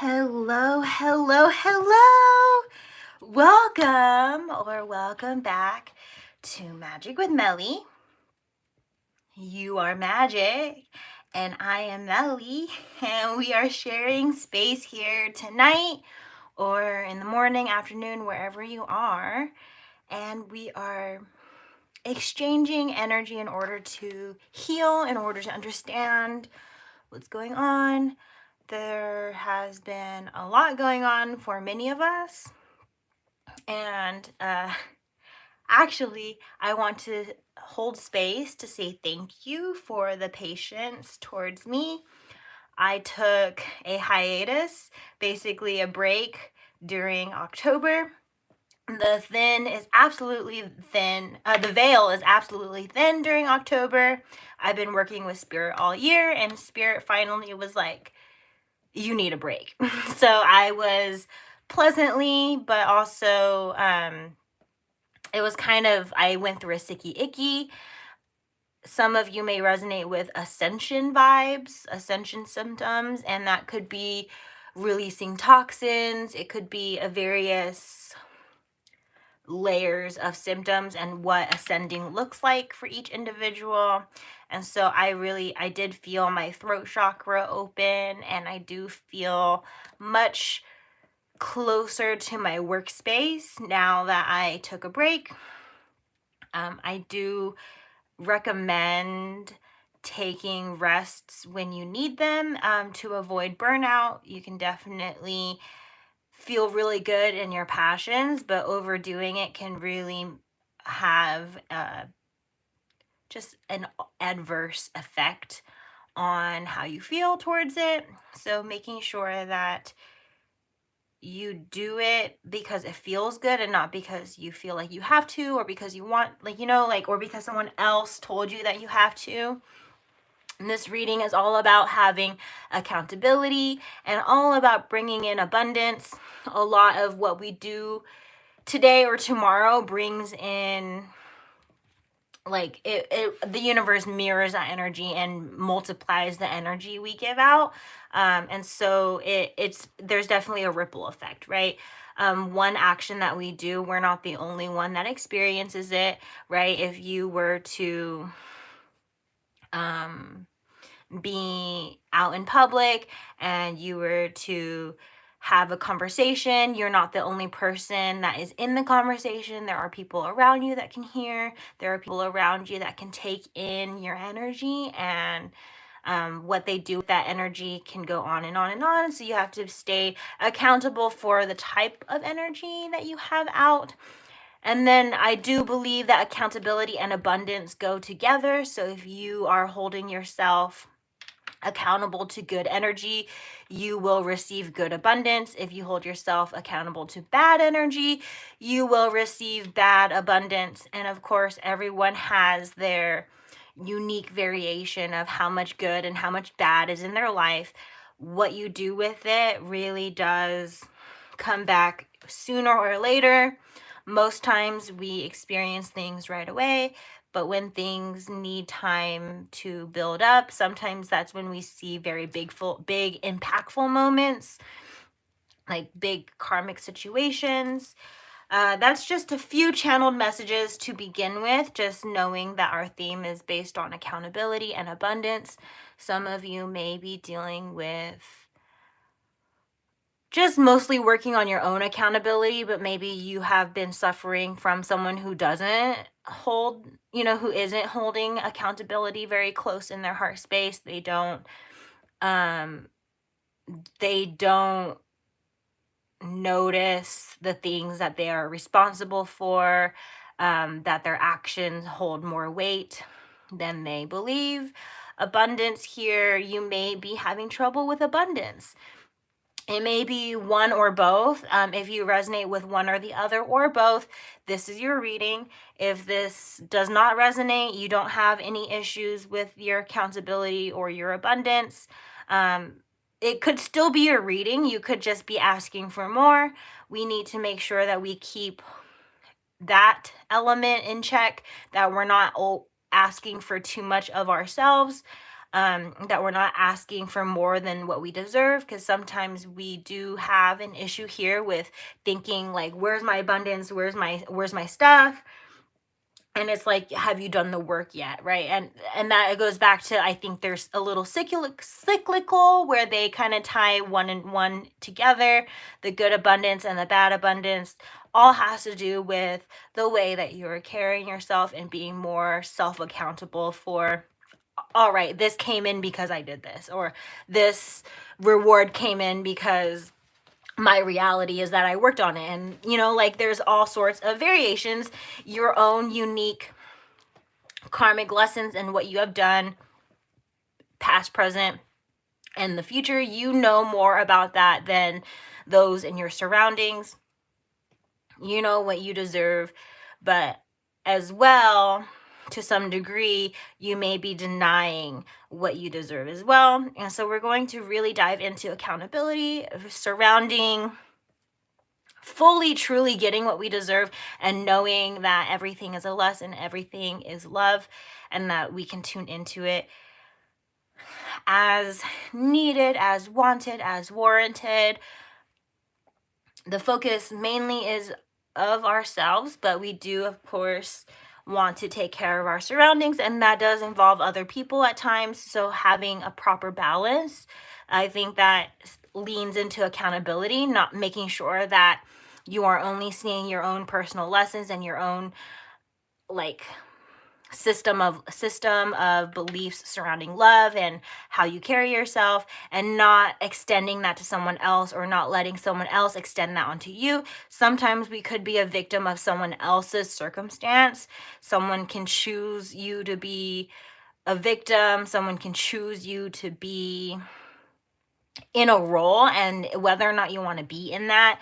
Hello, hello, hello. Welcome back to Magic with Melly. You are Magic and I am Melly, and we are sharing space here tonight or in the morning, afternoon, wherever you are. And we are exchanging energy in order to heal, in order to understand what's going on. There has been a lot going on for many of us, and actually I want to hold space to say thank you for the patience towards me. I took a hiatus, basically a break during October. The veil is absolutely thin during October. I've been working with Spirit all year, and Spirit finally was like, you need a break. So I was pleasantly, but also it was kind of, I went through a sicky icky. Some of you may resonate with ascension vibes, ascension symptoms, and that could be releasing toxins. It could be a various layers of symptoms and what ascending looks like for each individual. And so I did feel my throat chakra open, and I do feel much closer to my workspace now that I took a break. I do recommend taking rests when you need them to avoid burnout. You can definitely feel really good in your passions, but overdoing it can really have just an adverse effect on how you feel towards it. So making sure that you do it because it feels good and not because you feel like you have to, or because you want, or because someone else told you that you have to. And this reading is all about having accountability and all about bringing in abundance. A lot of what we do today or tomorrow brings in, the universe mirrors that energy and multiplies the energy we give out. And so there's definitely a ripple effect, right? One action that we do, we're not the only one that experiences it, right? If you were to be out in public and you were to have a conversation, you're not the only person that is in the conversation. There are people around you that can hear. There are people around you that can take in your energy, and what they do with that energy can go on and on and on. So you have to stay accountable for the type of energy that you have out. And then I do believe that accountability and abundance go together. So if you are holding yourself accountable to good energy, you will receive good abundance. If you hold yourself accountable to bad energy, you will receive bad abundance. And of course, everyone has their unique variation of how much good and how much bad is in their life. What you do with it really does come back sooner or later. Most times we experience things right away, but when things need time to build up, sometimes that's when we see very big, impactful moments, like big karmic situations. That's just a few channeled messages to begin with, just knowing that our theme is based on accountability and abundance. Some of you may be dealing with just mostly working on your own accountability, but maybe you have been suffering from someone who doesn't hold, who isn't holding accountability very close in their heart space. They don't notice the things that they are responsible for, that their actions hold more weight than they believe. Abundance here, you may be having trouble with abundance. It may be one or both. If you resonate with one or the other or both, this is your reading. If this does not resonate, you don't have any issues with your accountability or your abundance, it could still be your reading. You could just be asking for more. We need to make sure that we keep that element in check, that we're not asking for too much of ourselves. that we're not asking for more than what we deserve, because sometimes we do have an issue here with thinking like, where's my abundance, where's my stuff, and it's like, have you done the work yet, right? And that goes back to, I think there's a little cyclical where they kind of tie one and one together. The good abundance and the bad abundance all has to do with the way that you're carrying yourself and being more self-accountable for, all right, this came in because I did this, or this reward came in because my reality is that I worked on it. And, like, there's all sorts of variations, your own unique karmic lessons and what you have done, past, present, and the future. You know more about that than those in your surroundings. You know what you deserve, but as well, to some degree, you may be denying what you deserve as well. And so we're going to really dive into accountability surrounding fully, truly getting what we deserve, and knowing that everything is a lesson, everything is love, and that we can tune into it as needed, as wanted, as warranted. The focus mainly is of ourselves, but we do, of course, want to take care of our surroundings, and that does involve other people at times. So having a proper balance, I think that leans into accountability, not making sure that you are only seeing your own personal lessons and your own like system of beliefs surrounding love and how you carry yourself, and not extending that to someone else, or not letting someone else extend that onto you. Sometimes we could be a victim of someone else's circumstance. Someone can choose you to be a victim, someone can choose you to be in a role, and whether or not you want to be in that,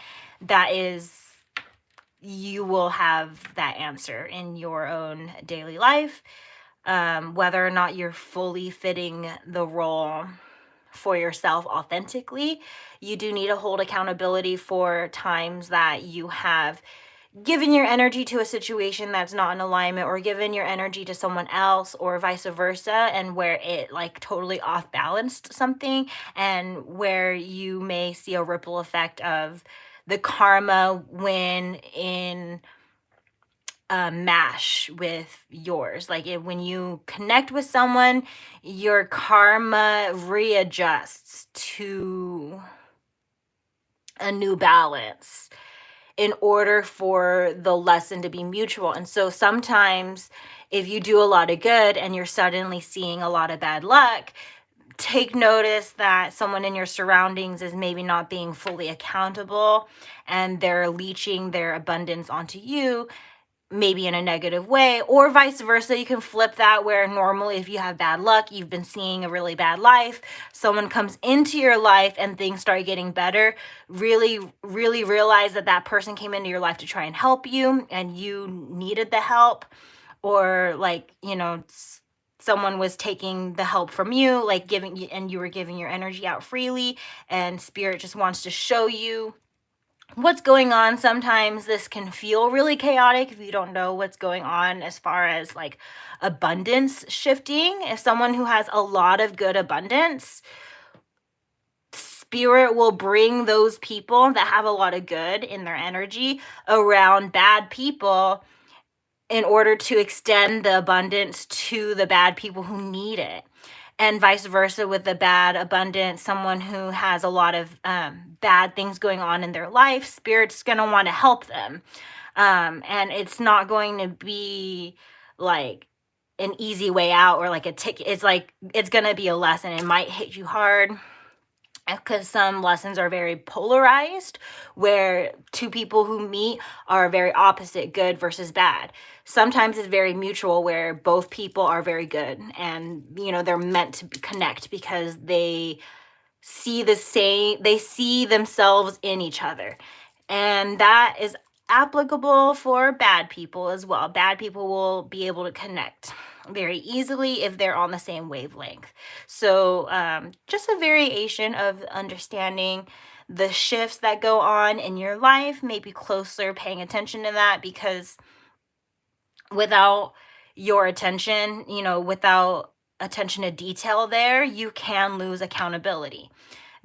you will have that answer in your own daily life. Whether or not you're fully fitting the role for yourself authentically, you do need to hold accountability for times that you have given your energy to a situation that's not in alignment, or given your energy to someone else, or vice versa, and where it like totally off balanced something, and where you may see a ripple effect of the karma when in mash with yours. Like when you connect with someone, your karma readjusts to a new balance in order for the lesson to be mutual. And so sometimes if you do a lot of good and you're suddenly seeing a lot of bad luck, take notice that someone in your surroundings is maybe not being fully accountable, and they're leeching their abundance onto you, maybe in a negative way, or vice versa. You can flip that, where normally if you have bad luck, you've been seeing a really bad life, someone comes into your life and things start getting better. Really realize that that person came into your life to try and help you, and you needed the help, or someone was taking the help from you, like giving you, and you were giving your energy out freely, and spirit just wants to show you what's going on. Sometimes this can feel really chaotic if you don't know what's going on as far as like abundance shifting. If someone who has a lot of good abundance, spirit will bring those people that have a lot of good in their energy around bad people, in order to extend the abundance to the bad people who need it. And vice versa with the bad abundance, someone who has a lot of bad things going on in their life, spirit's going to want to help them. And it's not going to be like an easy way out, or like a ticket. It's like, it's going to be a lesson. It might hit you hard, because some lessons are very polarized, where two people who meet are very opposite, good versus bad. Sometimes it's very mutual, where both people are very good, and they're meant to connect because they see they see themselves in each other. And that is applicable for bad people as well. Bad people will be able to connect very easily if they're on the same wavelength. So just a variation of understanding the shifts that go on in your life, maybe closer paying attention to that, because without your attention, without attention to detail there, you can lose accountability.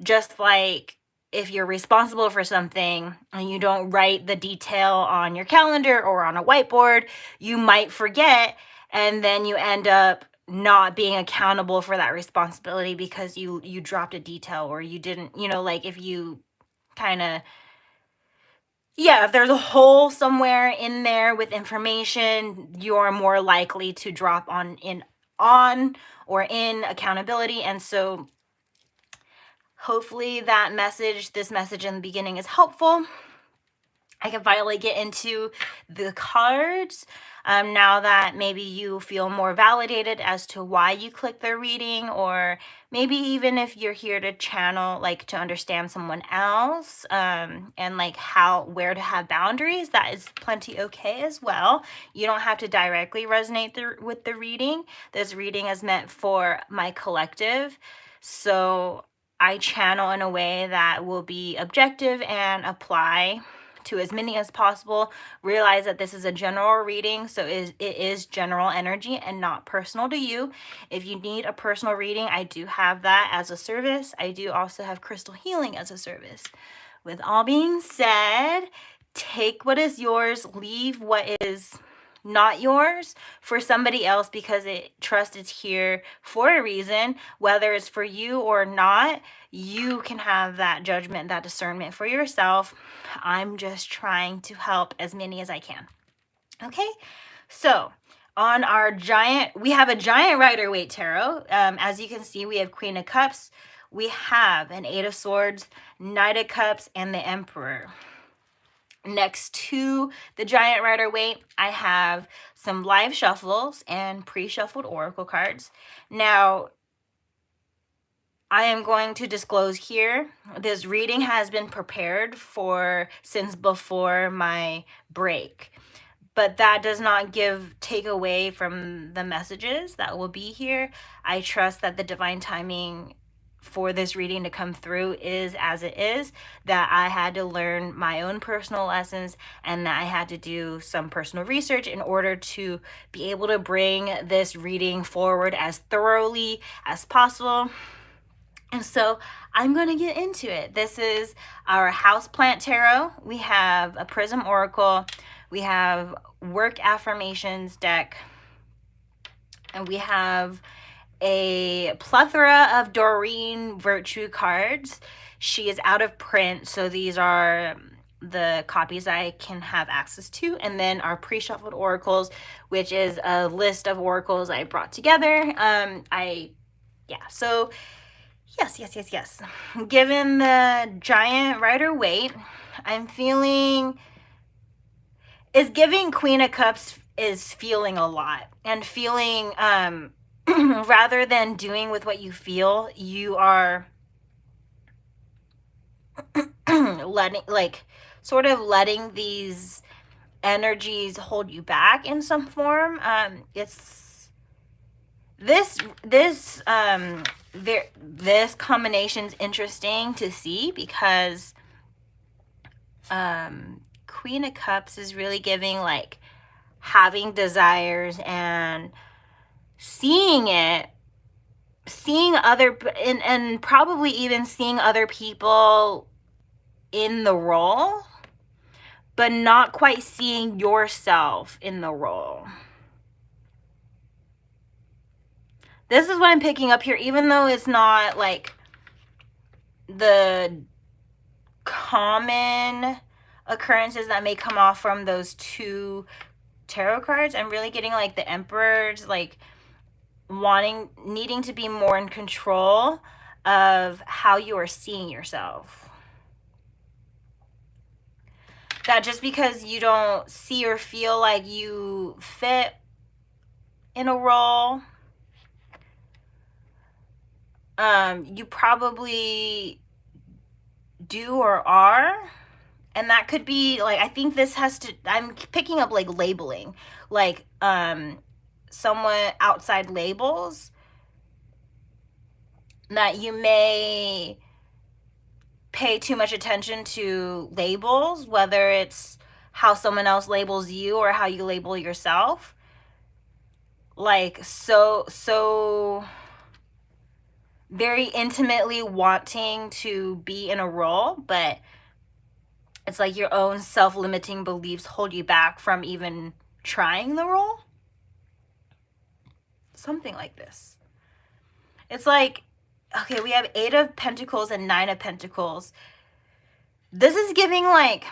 Just like if you're responsible for something and you don't write the detail on your calendar or on a whiteboard, you might forget, and then you end up not being accountable for that responsibility because you dropped a detail, or you didn't, like if you kind of, yeah, if there's a hole somewhere in there with information, you're more likely to drop on or in accountability. And so hopefully this message in the beginning is helpful. I can finally get into the cards now that maybe you feel more validated as to why you click the reading, or maybe even if you're here to channel, like to understand someone else, and like where to have boundaries. That is plenty okay as well. You don't have to directly resonate with the reading. This reading is meant for my collective. So I channel in a way that will be objective and apply to as many as possible. Realize that this is a general reading, so it is general energy and not personal to you. If you need a personal reading, I do have that as a service. I do also have crystal healing as a service. With all being said, take what is yours, leave what is not yours for somebody else, because trust is here for a reason. Whether it's for you or not, you can have that judgment, that discernment for yourself. I'm just trying to help as many as I can. Okay, so on our we have a giant Rider-Waite tarot. As you can see, we have Queen of Cups, we have an Eight of Swords, Knight of Cups, and the Emperor. Next to the giant Rider-Waite, I have some live shuffles and pre-shuffled oracle cards. Now, I am going to disclose here, this reading has been prepared since before my break, but that does not take away from the messages that will be here. I trust that the divine timing for this reading to come through is as it is, that I had to learn my own personal lessons, and that I had to do some personal research in order to be able to bring this reading forward as thoroughly as possible. And so I'm going to get into it. This is our Houseplant Tarot. We have a Prism Oracle. We have Work Affirmations deck. And we have a plethora of Doreen Virtue cards. She is out of print, so these are the copies I can have access to. And then our pre-shuffled oracles, which is a list of oracles I brought together. So yes. Given the giant Rider-Waite, I'm feeling is giving Queen of Cups is feeling a lot, and feeling rather than doing with what you feel, you are letting these energies hold you back in some form. This combination's interesting to see, because Queen of Cups is really giving like having desires and seeing other, and probably even seeing other people in the role, but not quite seeing yourself in the role. This is what I'm picking up here, even though it's not like the common occurrences that may come off from those two tarot cards. I'm really getting like the Emperor's like needing to be more in control of how you are seeing yourself. That just because you don't see or feel like you fit in a role, you probably do or are. And that could be like, I think this I'm picking up like labeling, like somewhat outside labels that you may pay too much attention to labels, whether it's how someone else labels you or how you label yourself. like so very intimately wanting to be in a role, but it's like your own self-limiting beliefs hold you back from even trying the role. Something like this. It's like, okay, we have 8 of Pentacles and 9 of Pentacles. This is giving like,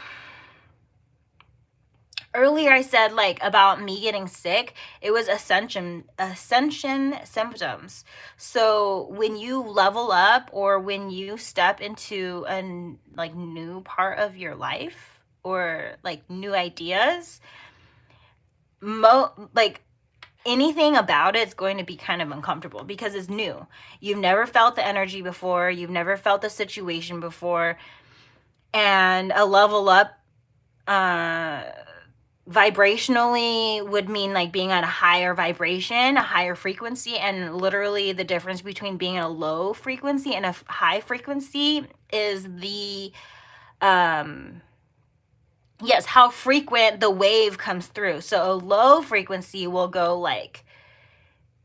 earlier I said like about me getting sick, it was ascension symptoms. So when you level up or when you step into a like new part of your life or like new ideas, like anything about it's going to be kind of uncomfortable because it's new. You've never felt the energy before, you've never felt the situation before, and a level up vibrationally would mean like being at a higher vibration, a higher frequency, and literally the difference between being at a low frequency and a high frequency is the yes, how frequent the wave comes through. So a low frequency will go like,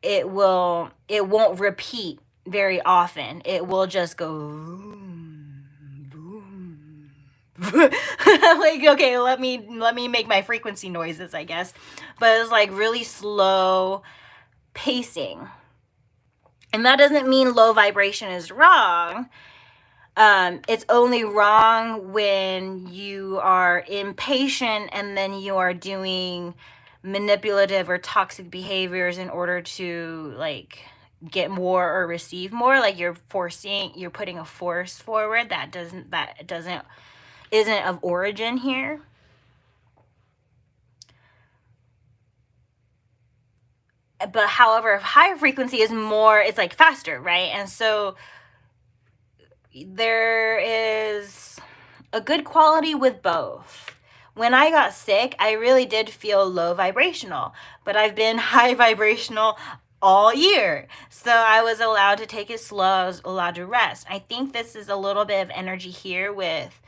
it won't repeat very often. It will just go boom, boom. Like, okay, let me make my frequency noises, I guess. But it's like really slow pacing. And that doesn't mean low vibration is wrong. It's only wrong when you are impatient and then you are doing manipulative or toxic behaviors in order to like get more or receive more. Like you're putting a force forward that isn't of origin here. But however, higher frequency is more, it's like faster, right? And so there is a good quality with both. When I got sick, I really did feel low vibrational, but I've been high vibrational all year. So I was allowed to take it slow, I was allowed to rest. I think this is a little bit of energy here with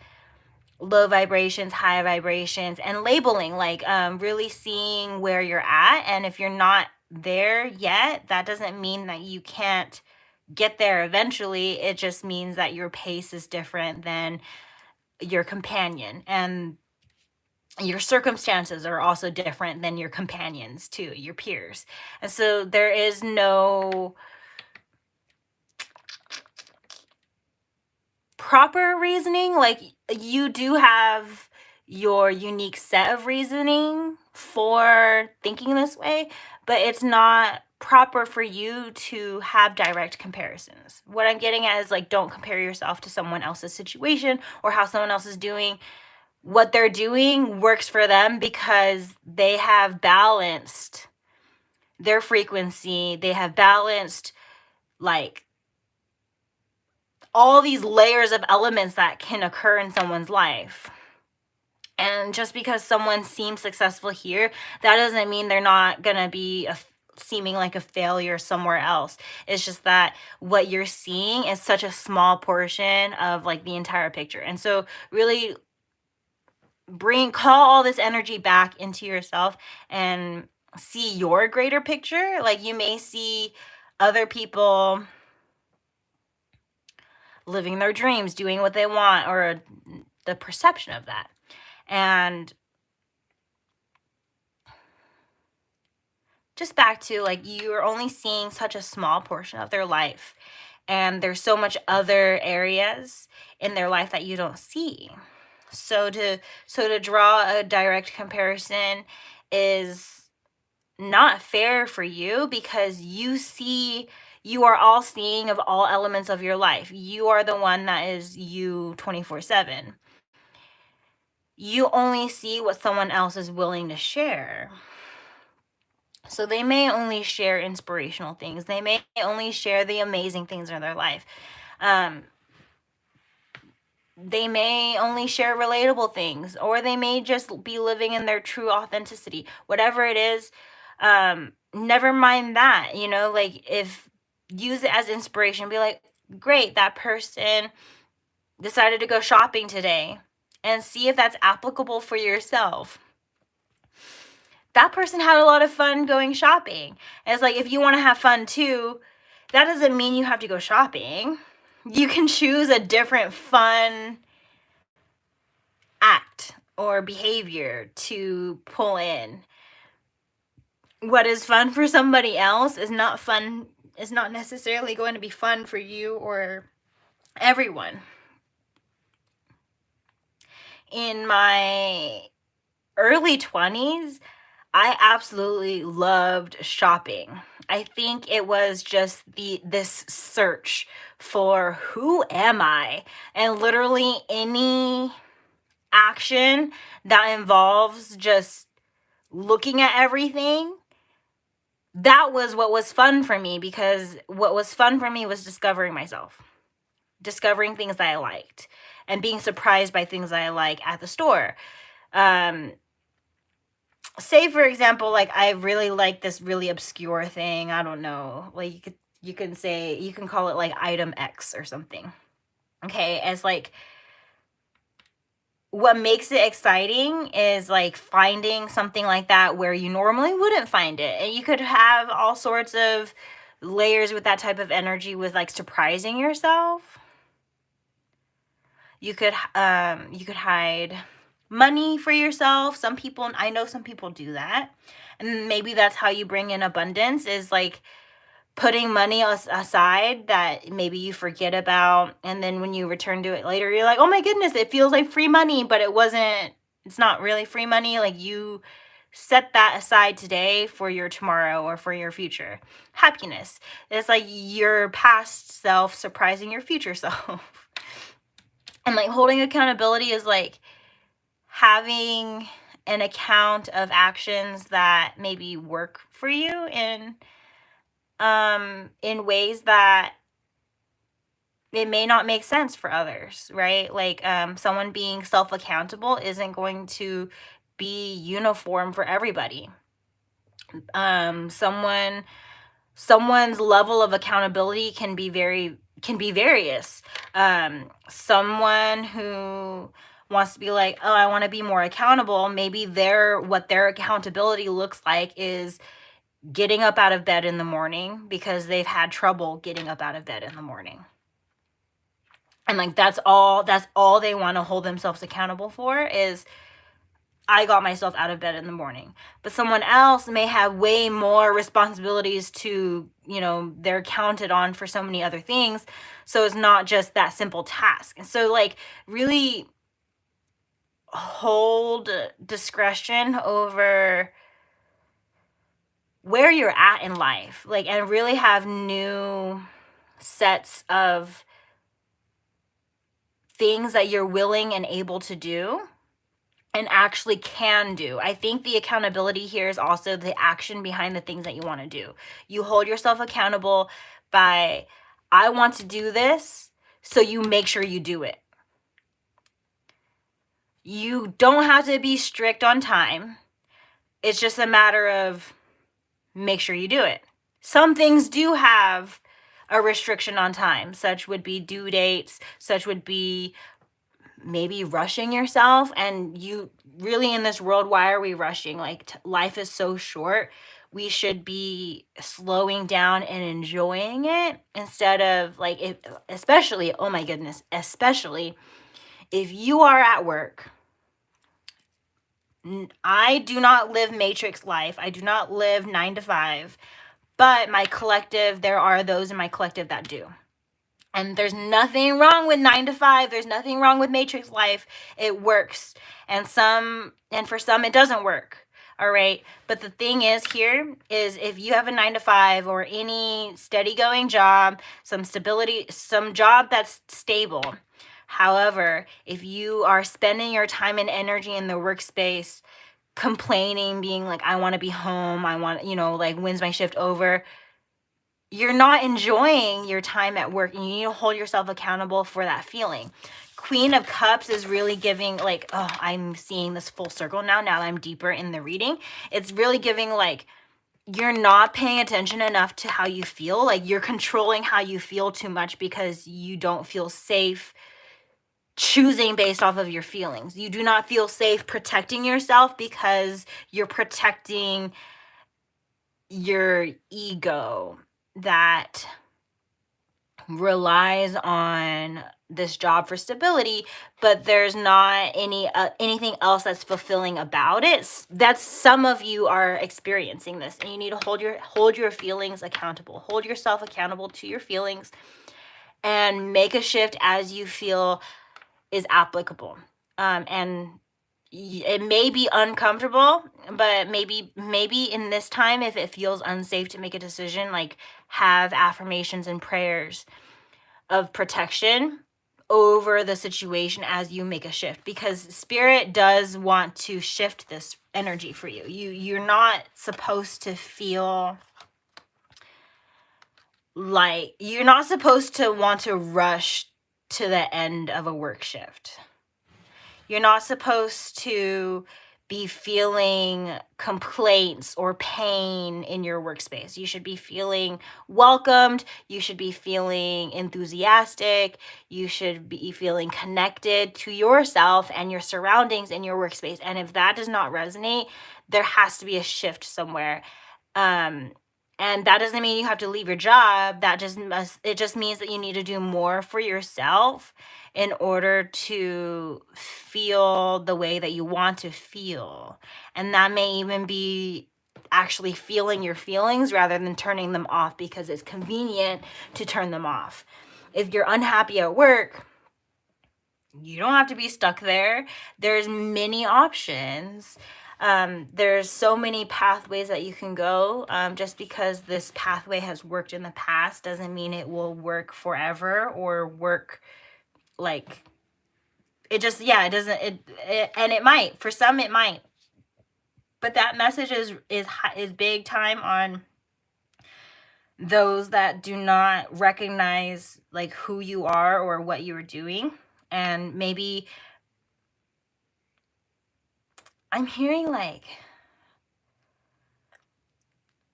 low vibrations, high vibrations, and labeling, like really seeing where you're at. And if you're not there yet, that doesn't mean that you can't get there eventually. It just means that your pace is different than your companion, and your circumstances are also different than your companions too, your peers. And so there is no proper reasoning. Like you do have your unique set of reasoning for thinking this way, but it's not proper for you to have direct comparisons. What I'm getting at is like, don't compare yourself to someone else's situation or how someone else is doing. What they're doing works for them because they have balanced their frequency. They have balanced like all these layers of elements that can occur in someone's life. And just because someone seems successful here, that doesn't mean they're not gonna be seeming like a failure somewhere else. It's just that what you're seeing is such a small portion of like the entire picture. And so really call all this energy back into yourself and see your greater picture. Like you may see other people living their dreams, doing what they want, or the perception of that. And just back to like, you're only seeing such a small portion of their life, and there's so much other areas in their life that you don't see. So to draw a direct comparison is not fair for you, because you are all seeing of all elements of your life. You are the one that is you 24/7. You only see what someone else is willing to share. So they may only share inspirational things. They may only share the amazing things in their life. They may only share relatable things, or they may just be living in their true authenticity. Whatever it is, never mind that, like if use it as inspiration, be like, great, that person decided to go shopping today, and see if that's applicable for yourself. that person had a lot of fun going shopping. And it's like, if you want to have fun too, that doesn't mean you have to go shopping. You can choose a different fun act or behavior to pull in. What is fun for somebody else is not necessarily going to be fun for you or everyone. In my early 20s, I absolutely loved shopping. I think it was just this search for who am I? And literally any action that involves just looking at everything, that was what was fun for me, because what was fun for me was discovering myself, discovering things that I liked, and being surprised by things that I like at the store. Say for example, like I really like this really obscure thing. I don't know, like you can call it like item X or something. Okay, as like, what makes it exciting is like finding something like that where you normally wouldn't find it. And you could have all sorts of layers with that type of energy, with like surprising yourself. You could hide money for yourself. I know some people do that. And maybe that's how you bring in abundance, is like putting money aside that maybe you forget about, and then when you return to it later, you're like, oh my goodness, it feels like free money, but it's not really free money. Like, you set that aside today for your tomorrow or for your future happiness. It's like your past self surprising your future self. And like holding accountability is like having an account of actions that maybe work for you in ways that it may not make sense for others, right? Like someone being self-accountable isn't going to be uniform for everybody. Someone's level of accountability can be various. Someone who wants to be like, oh, I want to be more accountable, maybe what their accountability looks like is getting up out of bed in the morning because they've had trouble getting up out of bed in the morning. And like that's all they want to hold themselves accountable for, is I got myself out of bed in the morning. But someone else may have way more responsibilities to, they're counted on for so many other things. So it's not just that simple task. And so like really hold discretion over where you're at in life, like, and really have new sets of things that you're willing and able to do and actually can do. I think the accountability here is also the action behind the things that you want to do. You hold yourself accountable by, I want to do this, so you make sure you do it. You don't have to be strict on time. It's just a matter of make sure you do it. Some things do have a restriction on time. Such would be due dates. Such would be maybe rushing yourself. And you really, in this world, why are we rushing? Like life is so short. We should be slowing down and enjoying it, instead of like, especially if you are at work. I do not live matrix life. I do not live 9 to 5, but there are those in my collective that do. And there's nothing wrong with 9 to 5. There's nothing wrong with matrix life. It works. And for some, it doesn't work. All right. But the thing is here is, if you have a 9 to 5 or any steady going job, some stability, some job that's stable. However, if you are spending your time and energy in the workspace complaining, being like, I want to be home, I want, like, when's my shift over? You're not enjoying your time at work, and you need to hold yourself accountable for that feeling. Queen of Cups is really giving like, oh, I'm seeing this full circle now that I'm deeper in the reading. It's really giving like, you're not paying attention enough to how you feel. Like you're controlling how you feel too much because you don't feel safe choosing based off of your feelings. You do not feel safe protecting yourself because you're protecting your ego that relies on this job for stability, but there's not anything else that's fulfilling about it. That's, some of you are experiencing this, and you need to hold your feelings accountable. Hold yourself accountable to your feelings and make a shift as you feel is applicable. And it may be uncomfortable, but maybe in this time, if it feels unsafe to make a decision, like, have affirmations and prayers of protection over the situation as you make a shift, because spirit does want to shift this energy for you. You're not supposed to feel like, you're not supposed to want to rush to the end of a work shift. You're not supposed to be feeling complaints or pain in your workspace. You should be feeling welcomed. You should be feeling enthusiastic. You should be feeling connected to yourself and your surroundings in your workspace. And if that does not resonate, there has to be a shift somewhere. And that doesn't mean you have to leave your job. It just means that you need to do more for yourself in order to feel the way that you want to feel. And that may even be actually feeling your feelings rather than turning them off because it's convenient to turn them off. If you're unhappy at work, you don't have to be stuck there. There's many options. There's so many pathways that you can go. Just because this pathway has worked in the past doesn't mean it will work forever or work like it just, yeah, it doesn't, and it might, for some it might, but that message is big time on those that do not recognize like who you are or what you are doing. And maybe I'm hearing like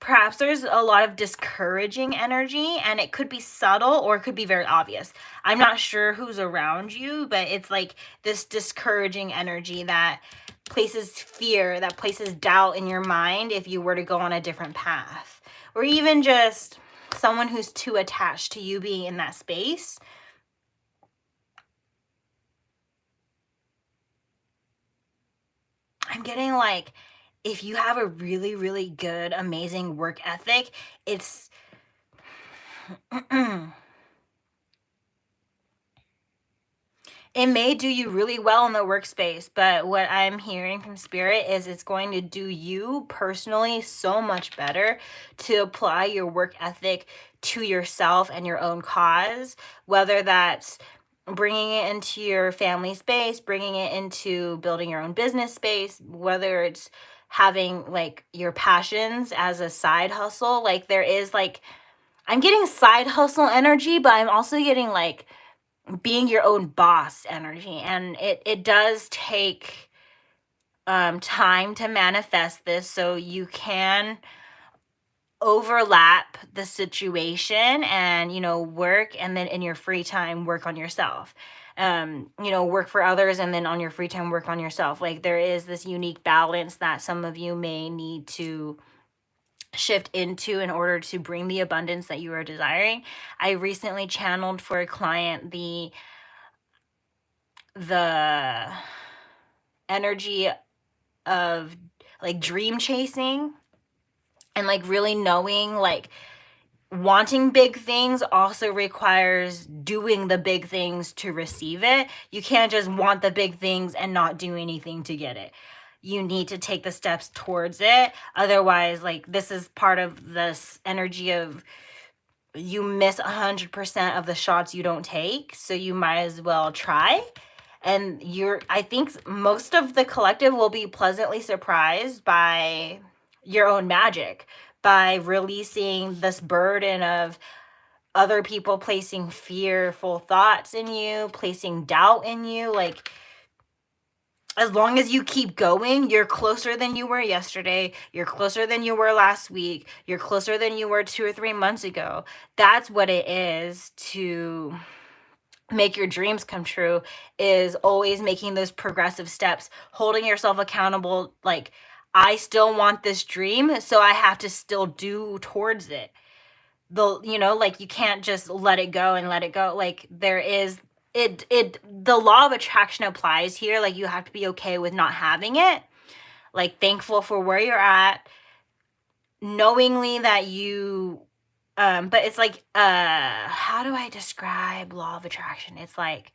perhaps there's a lot of discouraging energy, and it could be subtle or it could be very obvious. I'm not sure who's around you, but it's like this discouraging energy that places fear, that places doubt in your mind if you were to go on a different path. Or even just someone who's too attached to you being in that space. I'm getting like, if you have a really, really good, amazing work ethic, it's it may do you really well in the workspace, but what I'm hearing from spirit is it's going to do you personally so much better to apply your work ethic to yourself and your own cause, whether that's bringing it into your family space, bringing it into building your own business space, whether it's having like your passions as a side hustle. Like there is like, I'm getting side hustle energy, but I'm also getting like being your own boss energy. And it does take time to manifest this, so you can overlap the situation and work, and then in your free time work on yourself. Work for others, and then on your free time work on yourself. Like there is this unique balance that some of you may need to shift into in order to bring the abundance that you are desiring. I recently channeled for a client the energy of like dream chasing, and like really knowing like wanting big things also requires doing the big things to receive it. You can't just want the big things and not do anything to get it. You need to take the steps towards it. Otherwise, like this is part of this energy of you miss 100% of the shots you don't take, so you might as well try. And I think most of the collective will be pleasantly surprised by your own magic, by releasing this burden of other people placing fearful thoughts in you, placing doubt in you. Like, as long as you keep going, you're closer than you were yesterday. You're closer than you were last week. You're closer than you were 2 or 3 months ago. That's what it is to make your dreams come true is always making those progressive steps, holding yourself accountable. Like, I still want this dream, so I have to still do towards it. Like, you can't just let it go and let it go. Like, there is the law of attraction applies here. Like, you have to be okay with not having it, like thankful for where you're at, knowingly that you but it's like, how do I describe law of attraction? It's like,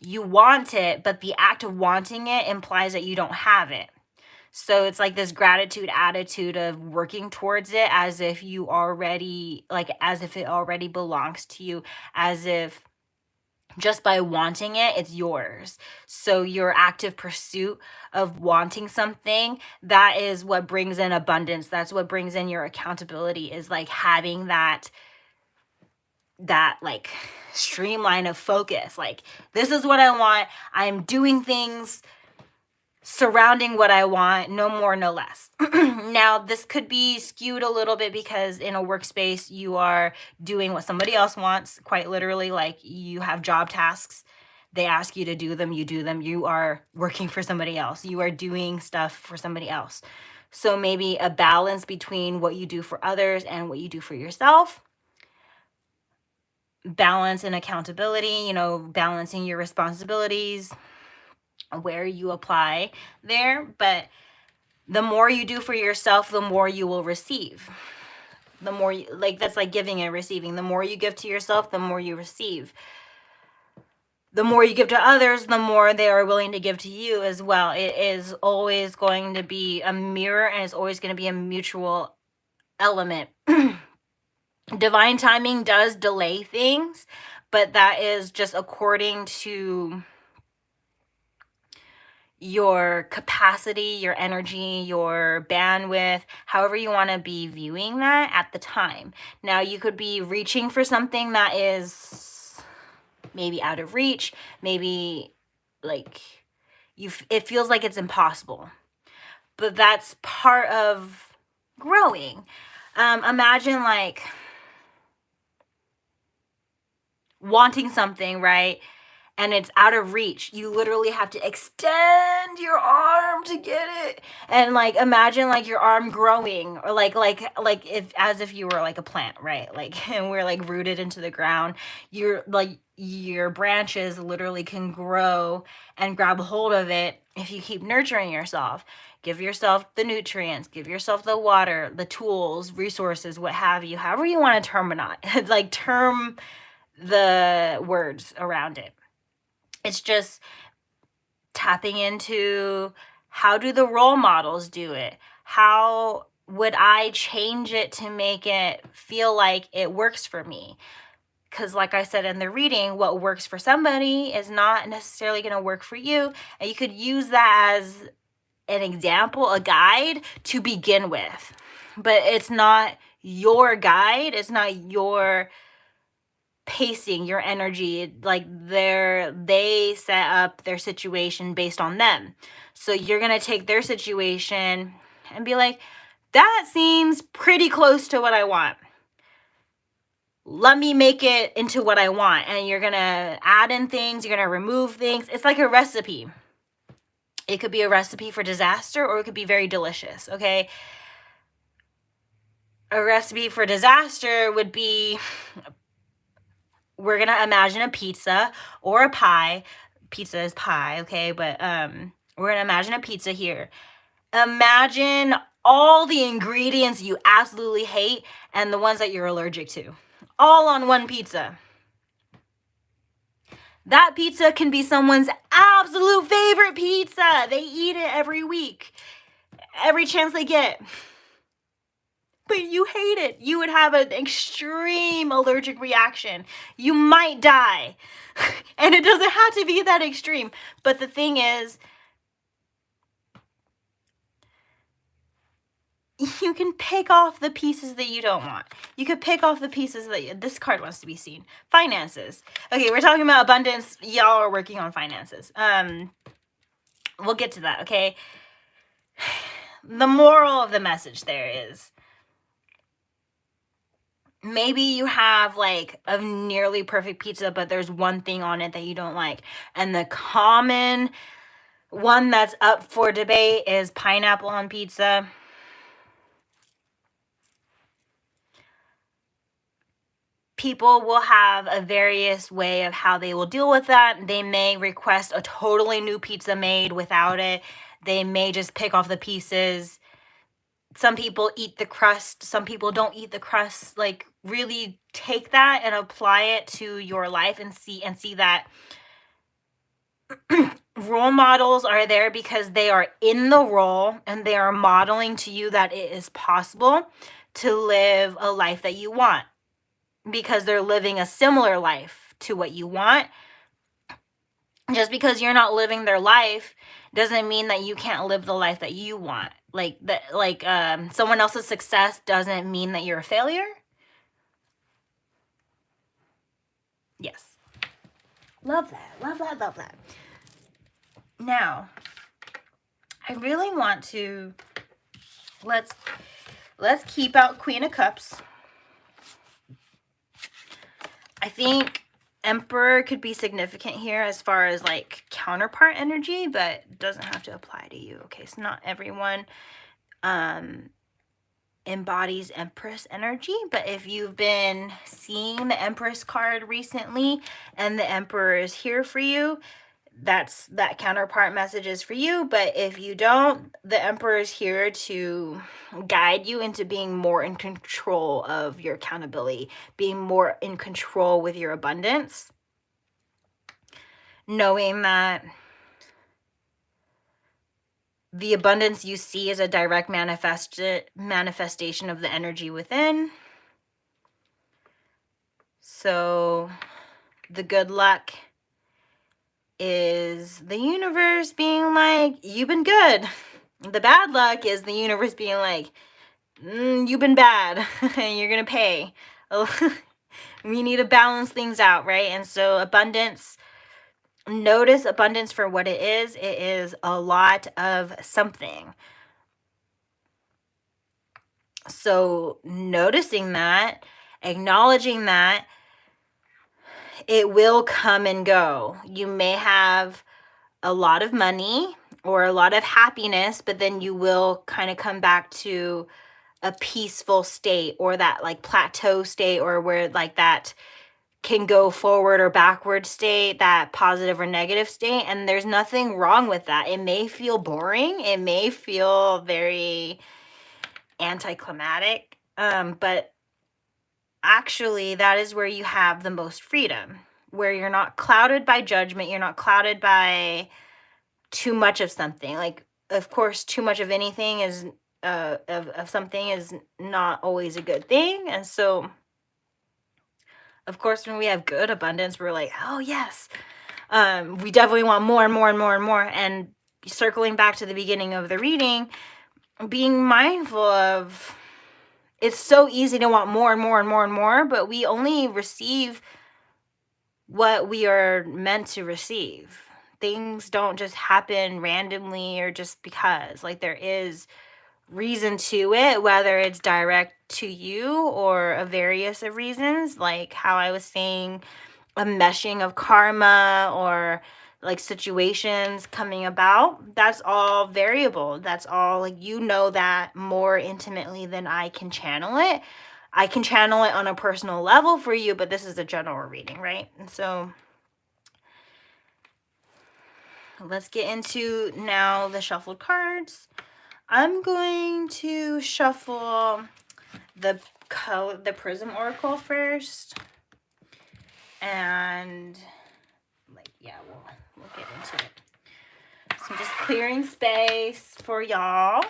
you want it, but the act of wanting it implies that you don't have it. So it's like this gratitude attitude of working towards it as if you already, like, as if it already belongs to you, as if just by wanting it, it's yours. So your active pursuit of wanting something, that is what brings in abundance. That's what brings in your accountability, is like having that like streamline of focus. Like, this is what I want. I'm doing things surrounding what I want, no more, no less. Now, this could be skewed a little bit because in a workspace, you are doing what somebody else wants, quite literally. Like, you have job tasks. They ask you to do them, you do them. You are working for somebody else. You are doing stuff for somebody else. So maybe a balance between what you do for others and what you do for yourself. Balance and accountability, balancing your responsibilities, where you apply there. But the more you do for yourself, the more you will receive. The more that's like giving and receiving. The more you give to yourself, the more you receive. The more you give to others, the more they are willing to give to you as well. It is always going to be a mirror, and it's always going to be a mutual element. Divine timing does delay things, but that is just according to your capacity, your energy, your bandwidth, however you want to be viewing that at the time. Now, you could be reaching for something that is maybe out of reach, maybe like it feels like it's impossible, but that's part of growing. Imagine like wanting something, right? And it's out of reach. You literally have to extend your arm to get it. And like, imagine like your arm growing, or like if, as if you were like a plant, right? Like, and we're like rooted into the ground. You're like, your branches literally can grow and grab a hold of it if you keep nurturing yourself. Give yourself the nutrients, give yourself the water, the tools, resources, what have you, however you want to term it, like term the words around it. It's just tapping into, how do the role models do it? How would I change it to make it feel like it works for me? Because like I said in the reading, what works for somebody is not necessarily going to work for you. And you could use that as an example, a guide to begin with. But it's not your guide. It's not your pacing, your energy. Like, they set up their situation based on them. So you're going to take their situation and be like, that seems pretty close to what I want. Let me make it into what I want. And you're going to add in things, you're going to remove things. It's like a recipe. It could be a recipe for disaster, or it could be very delicious, okay? A recipe for disaster would be, we're going to imagine a pizza or a pie. Pizza is pie, okay? But we're going to imagine a pizza here. Imagine all the ingredients you absolutely hate and the ones that you're allergic to, all on one pizza. That pizza can be someone's absolute favorite pizza. They eat it every week, every chance they get. But you hate it. You would have an extreme allergic reaction. You might die. And it doesn't have to be that extreme. But the thing is, you can pick off the pieces that you don't want. You could pick off the pieces that this card wants to be seen. Finances. Okay, we're talking about abundance. Y'all are working on finances. We'll get to that, okay? The moral of the message there is, maybe you have like a nearly perfect pizza, but there's one thing on it that you don't like. And the common one that's up for debate is pineapple on pizza. People will have a various way of how they will deal with that. They may request a totally new pizza made without it. They may just pick off the pieces. Some people eat the crust, some people don't eat the crust. Like, really take that and apply it to your life and see that role models are there because they are in the role and they are modeling to you that it is possible to live a life that you want, because they're living a similar life to what you want. Just because you're not living their life doesn't mean that you can't live the life that you want. Like that, someone else's success doesn't mean that you're a failure. Yes. Love that. Love that. Love that. Now, I really want to let's keep out Queen of Cups. I think Emperor could be significant here as far as like counterpart energy, but it doesn't have to apply to you. Okay, so not everyone embodies Empress energy, but if you've been seeing the Empress card recently and the Emperor is here for you, that counterpart message is for you. But if you don't, the Emperor is here to guide you into being more in control of your accountability, being more in control with your abundance, knowing that the abundance you see is a direct manifestation of the energy within. So the good luck is the universe being like, you've been good. The bad luck is the universe being like, you've been bad and you're gonna pay. We need to balance things out, right? And so abundance, notice abundance for what it is. It is a lot of something. So noticing that, acknowledging that, it will come and go. You may have a lot of money or a lot of happiness, but then you will kind of come back to a peaceful state, or that like plateau state, or where like that can go forward or backward state, that positive or negative state. And there's nothing wrong with that. It may feel boring. It may feel very anticlimactic, but actually that is where you have the most freedom, where you're not clouded by judgment. You're not clouded by too much of something. Like, of course, too much of anything is of something is not always a good thing. And so, of course, when we have good abundance, we're like, oh yes, we definitely want more and more and more and more. And circling back to the beginning of the reading, being mindful of, it's so easy to want more and more and more and more, but we only receive what we are meant to receive. Things don't just happen randomly or just because. Like, there is reason to it, whether it's direct to you or a various of reasons, like how I was saying, a meshing of karma or like situations coming about. That's all variable. That's all, like, you know that more intimately than I can channel it. I can channel it on a personal level for you, but this is a general reading, right? And so let's get into now the shuffled cards. I'm going to shuffle the Prism Oracle first, and we'll get into it. So I'm just clearing space for y'all.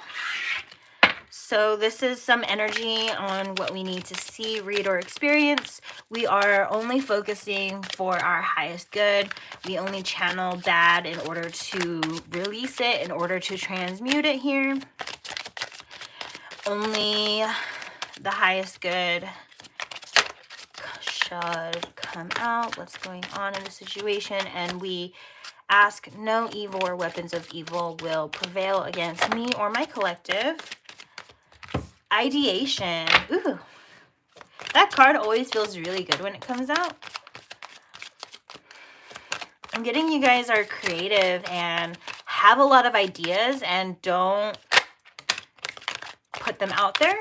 So this is some energy on what we need to see, read, or experience. We are only focusing for our highest good. We only channel bad in order to release it, in order to transmute it here. Only the highest good should come out. What's going on in the situation? And we ask no evil or weapons of evil will prevail against me or my collective. Ideation. Ooh, that card always feels really good when it comes out. I'm getting you guys are creative and have a lot of ideas and don't put them out there.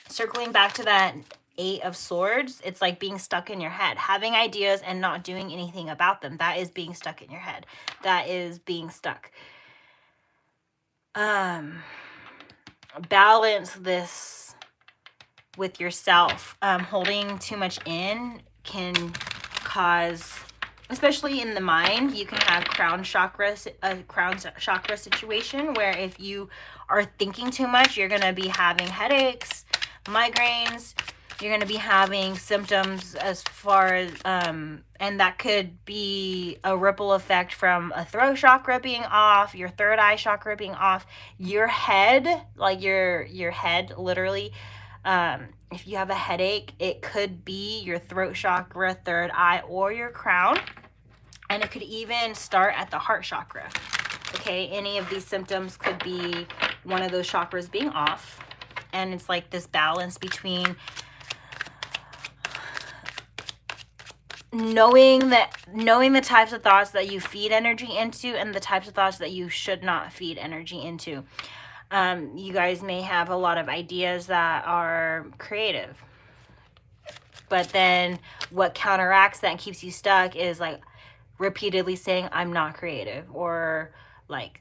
Circling back to that 8 of Swords, it's like being stuck in your head. Having ideas and not doing anything about them. That is being stuck in your head. That is being stuck. Balance this with yourself. Holding too much in can cause, especially in the mind, you can have crown chakra situation where if you are thinking too much, you're going to be having headaches, migraines, you're going to be having symptoms as far as, and that could be a ripple effect from a throat chakra being off, your third eye chakra being off, your head, like your head, literally. If you have a headache, it could be your throat chakra, third eye, or your crown. And it could even start at the heart chakra. Okay, any of these symptoms could be one of those chakras being off. And it's like this balance between knowing the types of thoughts that you feed energy into and the types of thoughts that you should not feed energy into. You guys may have a lot of ideas that are creative, but then what counteracts that and keeps you stuck is like repeatedly saying I'm not creative, or like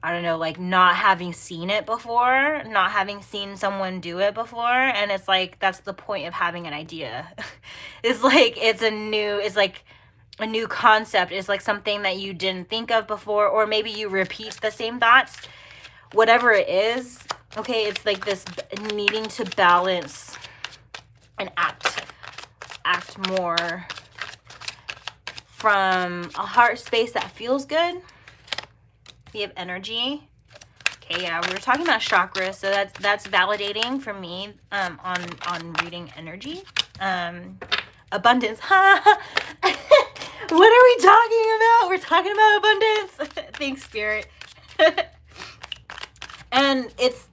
I don't know, like not having seen it before, not having seen someone do it before. And it's like, that's the point of having an idea. It's like, it's like a new concept. It's like something that you didn't think of before, or maybe you repeat the same thoughts, whatever it is. Okay, it's like this needing to balance and act more from a heart space that feels good. We have energy. Okay, yeah, we were talking about chakras, so that's validating for me on reading energy. Abundance. What are we talking about? We're talking about abundance. Thanks, Spirit. And it's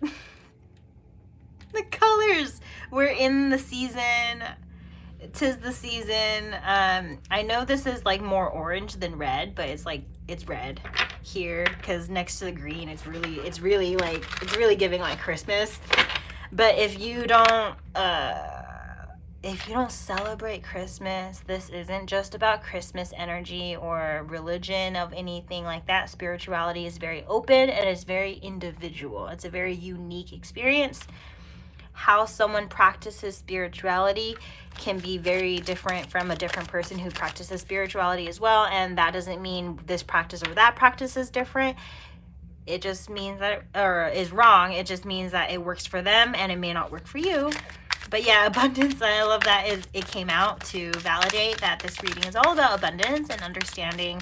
the colors. We're in the season. 'Tis the season. I know this is like more orange than red, but it's like it's red here because next to the green, it's really giving like Christmas. But if you don't celebrate Christmas, this isn't just about Christmas energy or religion of anything like that. Spirituality is very open and it's very individual. It's a very unique experience. How someone practices spirituality can be very different from a different person who practices spirituality as well. And that doesn't mean this practice or that practice is different. It just means that, or is wrong. It just means that it works for them and it may not work for you. But yeah, abundance, I love that it came out to validate that this reading is all about abundance and understanding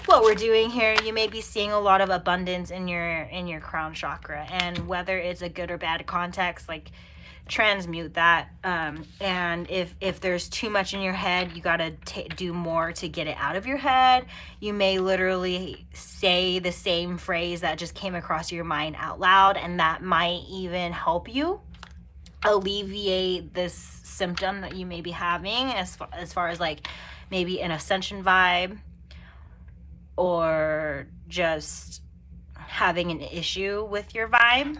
what we're doing here. You may be seeing a lot of abundance in your crown chakra, and whether it's a good or bad context, like transmute that. And if there's too much in your head, you gotta do more to get it out of your head. You may literally say the same phrase that just came across your mind out loud, and that might even help you alleviate this symptom that you may be having, as far as like maybe an ascension vibe, or just having an issue with your vibe.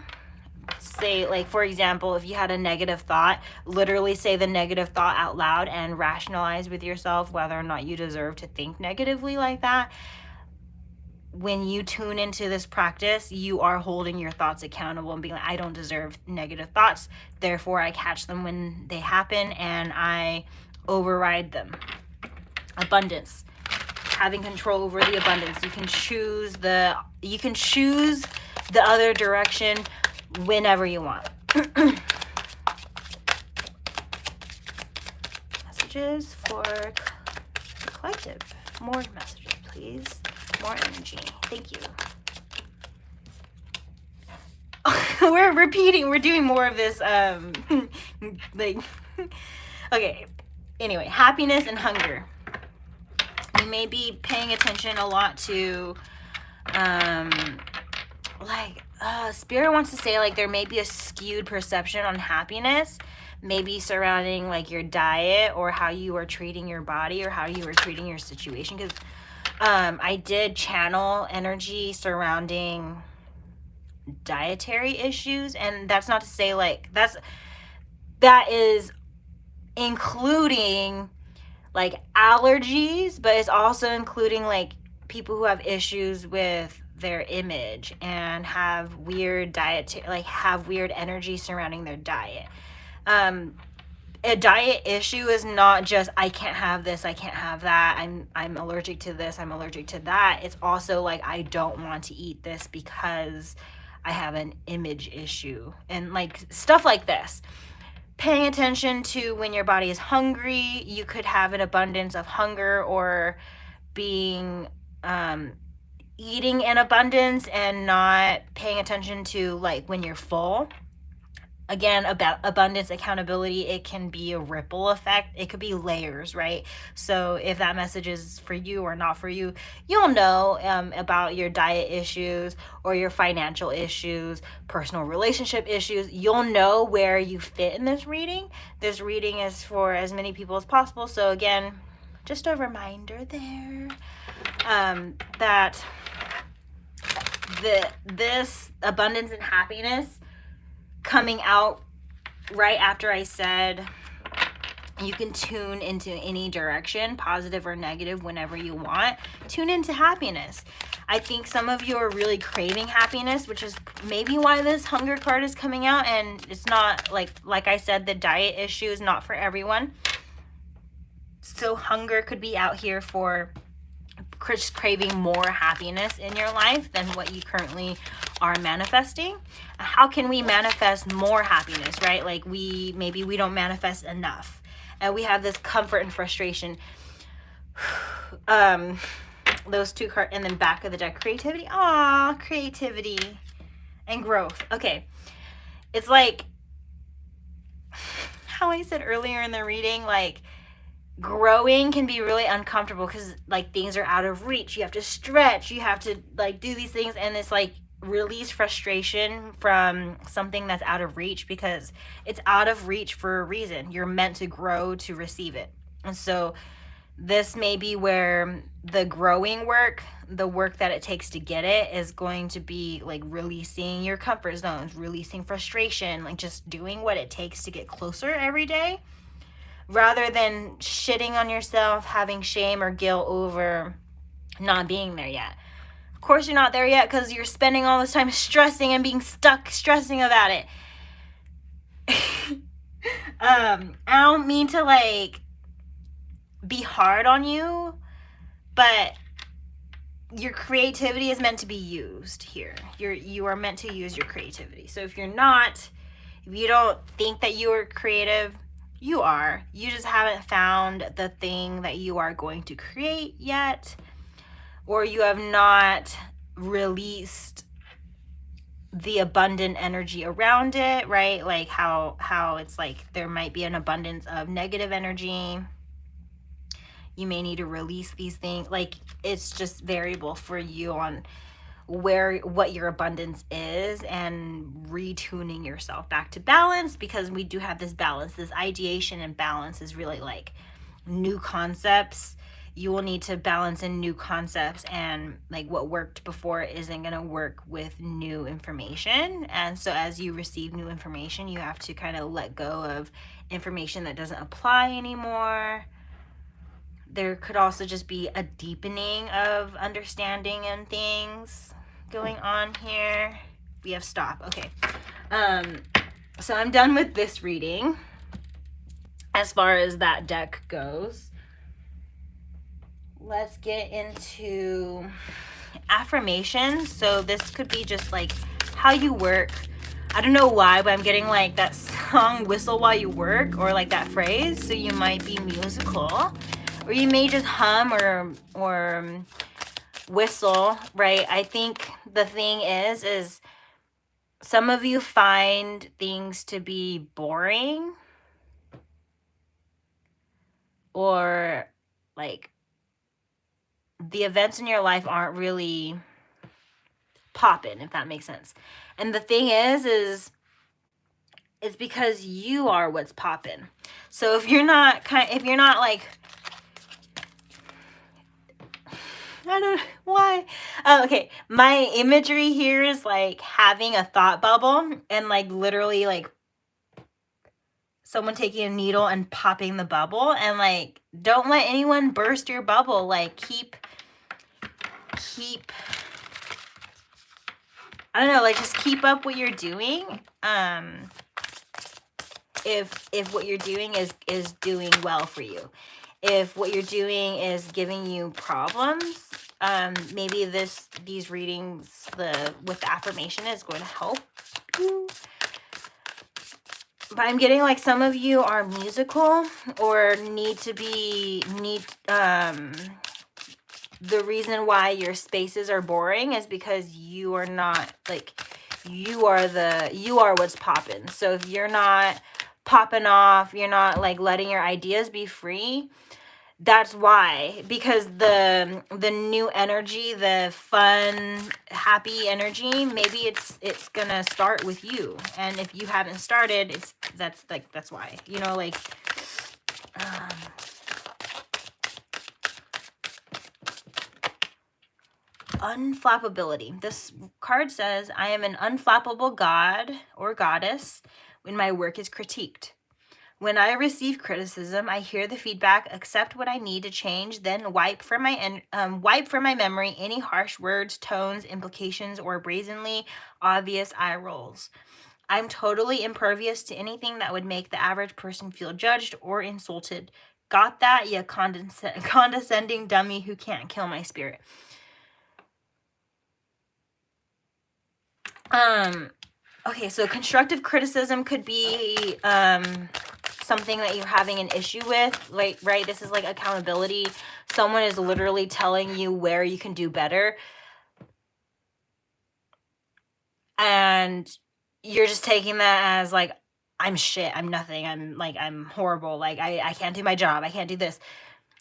Say, like, for example, if you had a negative thought, literally say the negative thought out loud and rationalize with yourself whether or not you deserve to think negatively like that. When you tune into this practice, you are holding your thoughts accountable and being like, I don't deserve negative thoughts, therefore I catch them when they happen and I override them. Abundance. Having control over the abundance. You can choose the other direction whenever you want. Messages for the collective. More messages, please. More energy. Thank you. We're repeating. We're doing more of this. Like, okay. Anyway, happiness and hunger. You may be paying attention a lot to like Spirit wants to say like there may be a skewed perception on happiness, maybe surrounding like your diet or how you are treating your body or how you are treating your situation. Because I did channel energy surrounding dietary issues, and that's not to say like that is including like allergies, but it's also including like people who have issues with their image and have weird diet, like have weird energy surrounding their diet. A diet issue is not just I can't have this, I can't have that, I'm allergic to this, I'm allergic to that. It's also like I don't want to eat this because I have an image issue and like stuff like this. Paying attention to when your body is hungry, you could have an abundance of hunger or being eating in abundance and not paying attention to like when you're full. Again, about abundance, accountability, it can be a ripple effect. It could be layers, right? So if that message is for you or not for you, you'll know about your diet issues or your financial issues, personal relationship issues. You'll know where you fit in this reading. This reading is for as many people as possible. So again, just a reminder there that this abundance and happiness coming out right after I said you can tune into any direction, positive or negative, whenever you want. Tune into happiness. I think some of you are really craving happiness, which is maybe why this hunger card is coming out. And it's not like I said, the diet issue is not for everyone. So hunger could be out here for just craving more happiness in your life than what you currently are manifesting. How can we manifest more happiness, right? Like maybe we don't manifest enough and we have this comfort and frustration. Those two cards, and then back of the deck, creativity. Creativity and growth. Okay, it's like how I said earlier in the reading, like growing can be really uncomfortable because like things are out of reach. You have to stretch, you have to like do these things, and it's like release frustration from something that's out of reach because it's out of reach for a reason. You're meant to grow to receive it. And so this may be where the growing work, the work that it takes to get it, is going to be like releasing your comfort zones, releasing frustration, like just doing what it takes to get closer every day, rather than shitting on yourself, having shame or guilt over not being there yet. Of course you're not there yet because you're spending all this time stressing and being stuck stressing about it. I don't mean to like be hard on you, but your creativity is meant to be used here. You are meant to use your creativity. So if you don't think that you are creative, you are. You just haven't found the thing that you are going to create yet, or you have not released the abundant energy around it, right? Like how it's like there might be an abundance of negative energy. You may need to release these things. Like it's just variable for you on what your abundance is, and retuning yourself back to balance, because we do have this balance. This ideation and balance is really like new concepts. You will need to balance in new concepts, and like what worked before isn't going to work with new information. And so as you receive new information, you have to kind of let go of information that doesn't apply anymore. There could also just be a deepening of understanding and things going on here. We have stop. Okay. So I'm done with this reading as far as that deck goes. Let's get into affirmations. So this could be just like how you work. I don't know why, but I'm getting like that song Whistle While You Work, or like that phrase. So you might be musical, or you may just hum or whistle, right? I think the thing is some of you find things to be boring, or like the events in your life aren't really popping, if that makes sense. And the thing is it's because you are what's popping. So if you're not like, I don't know why. Okay, my imagery here is like having a thought bubble and like literally like someone taking a needle and popping the bubble, and like don't let anyone burst your bubble. Like keep I don't know, like just keep up what you're doing. If what you're doing is doing well for you. If what you're doing is giving you problems, maybe these readings with the affirmation is going to help you. But I'm getting like some of you are musical or the reason why your spaces are boring is because you are not like, you are what's popping. So if you're not popping off, you're not like letting your ideas be free, that's why. Because the new energy, the fun, happy energy, maybe it's gonna start with you. And if you haven't started, that's why, you know, like unflappability. This card says, I am an unflappable god or goddess when my work is critiqued. When I receive criticism, I hear the feedback, accept what I need to change, then wipe from my memory any harsh words, tones, implications, or brazenly obvious eye rolls. I'm totally impervious to anything that would make the average person feel judged or insulted. Got that, you condescending dummy who can't kill my spirit. Okay, so constructive criticism could be something that you're having an issue with, like, right? This is like accountability. Someone is literally telling you where you can do better, and you're just taking that as like, I'm shit, I'm nothing, I'm horrible, like I can't do my job, I can't do this.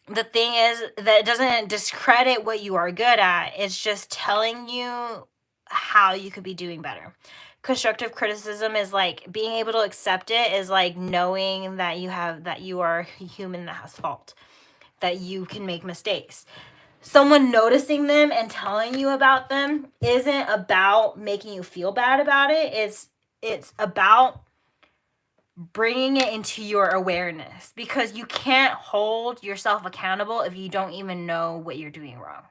The thing is that it doesn't discredit what you are good at. It's just telling you how you could be doing better. Constructive criticism is like being able to accept it, is like knowing that you are a human that has fault, that you can make mistakes. Someone noticing them and telling you about them isn't about making you feel bad about it. It's about bringing it into your awareness, because you can't hold yourself accountable if you don't even know what you're doing wrong.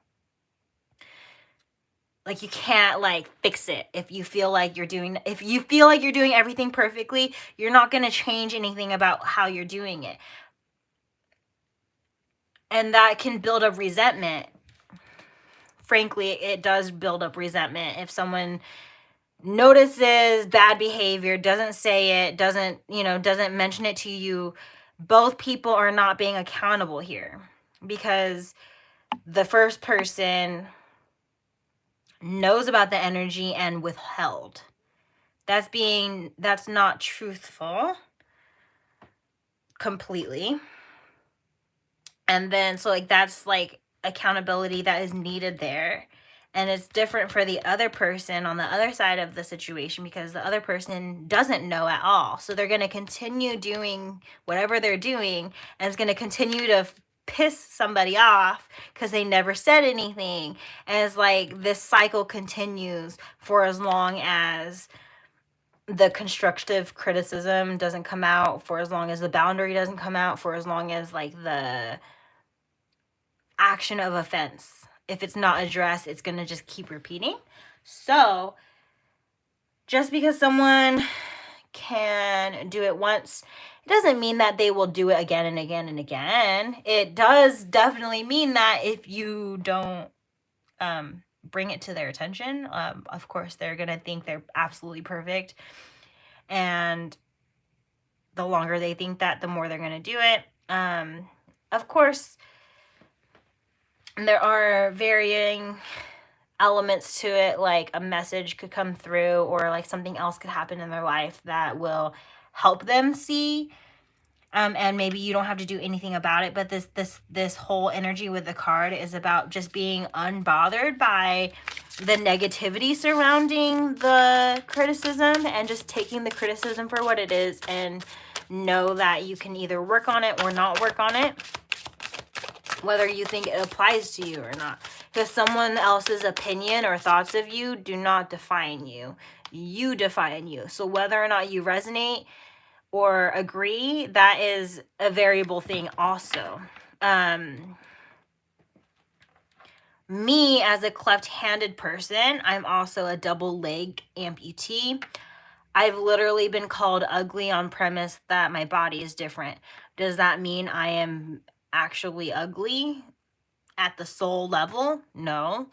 Like you can't like fix it. If you feel like you're doing everything perfectly, you're not going to change anything about how you're doing it. And that can build up resentment. Frankly, it does build up resentment if someone notices bad behavior, doesn't say it, doesn't mention it to you. Both people are not being accountable here, because the first person knows about the energy and withheld. That's not truthful completely. And then so like that's like accountability that is needed there. And it's different for the other person on the other side of the situation, because the other person doesn't know at all. So they're going to continue doing whatever they're doing, and it's going to continue to piss somebody off because they never said anything. And it's like this cycle continues for as long as the constructive criticism doesn't come out, for as long as the boundary doesn't come out, for as long as like the action of offense, if it's not addressed, it's going to just keep repeating. So just because someone can do it once, it doesn't mean that they will do it again and again and again. It does definitely mean that if you don't bring it to their attention, of course they're going to think they're absolutely perfect. And the longer they think that, the more they're going to do it. Of course, there are varying elements to it, like a message could come through, or like something else could happen in their life that will help them see and maybe you don't have to do anything about it, but this whole energy with the card is about just being unbothered by the negativity surrounding the criticism, and just taking the criticism for what it is, and know that you can either work on it or not work on it, whether you think it applies to you or not. Because someone else's opinion or thoughts of you do not define you. You define you. So whether or not you resonate or agree, that is a variable thing also. Me, as a cleft-handed person, I'm also a double leg amputee. I've literally been called ugly on premise that my body is different. Does that mean I am actually ugly at the soul level? No.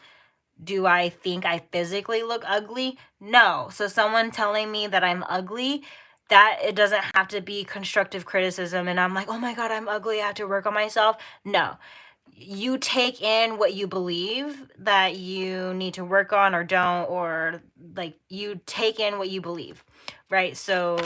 Do I think I physically look ugly? No. So someone telling me that I'm ugly, that it doesn't have to be constructive criticism and I'm like, oh my God, I'm ugly, I have to work on myself. No. You take in what you believe that you need to work on or don't, or like you take in what you believe, right? So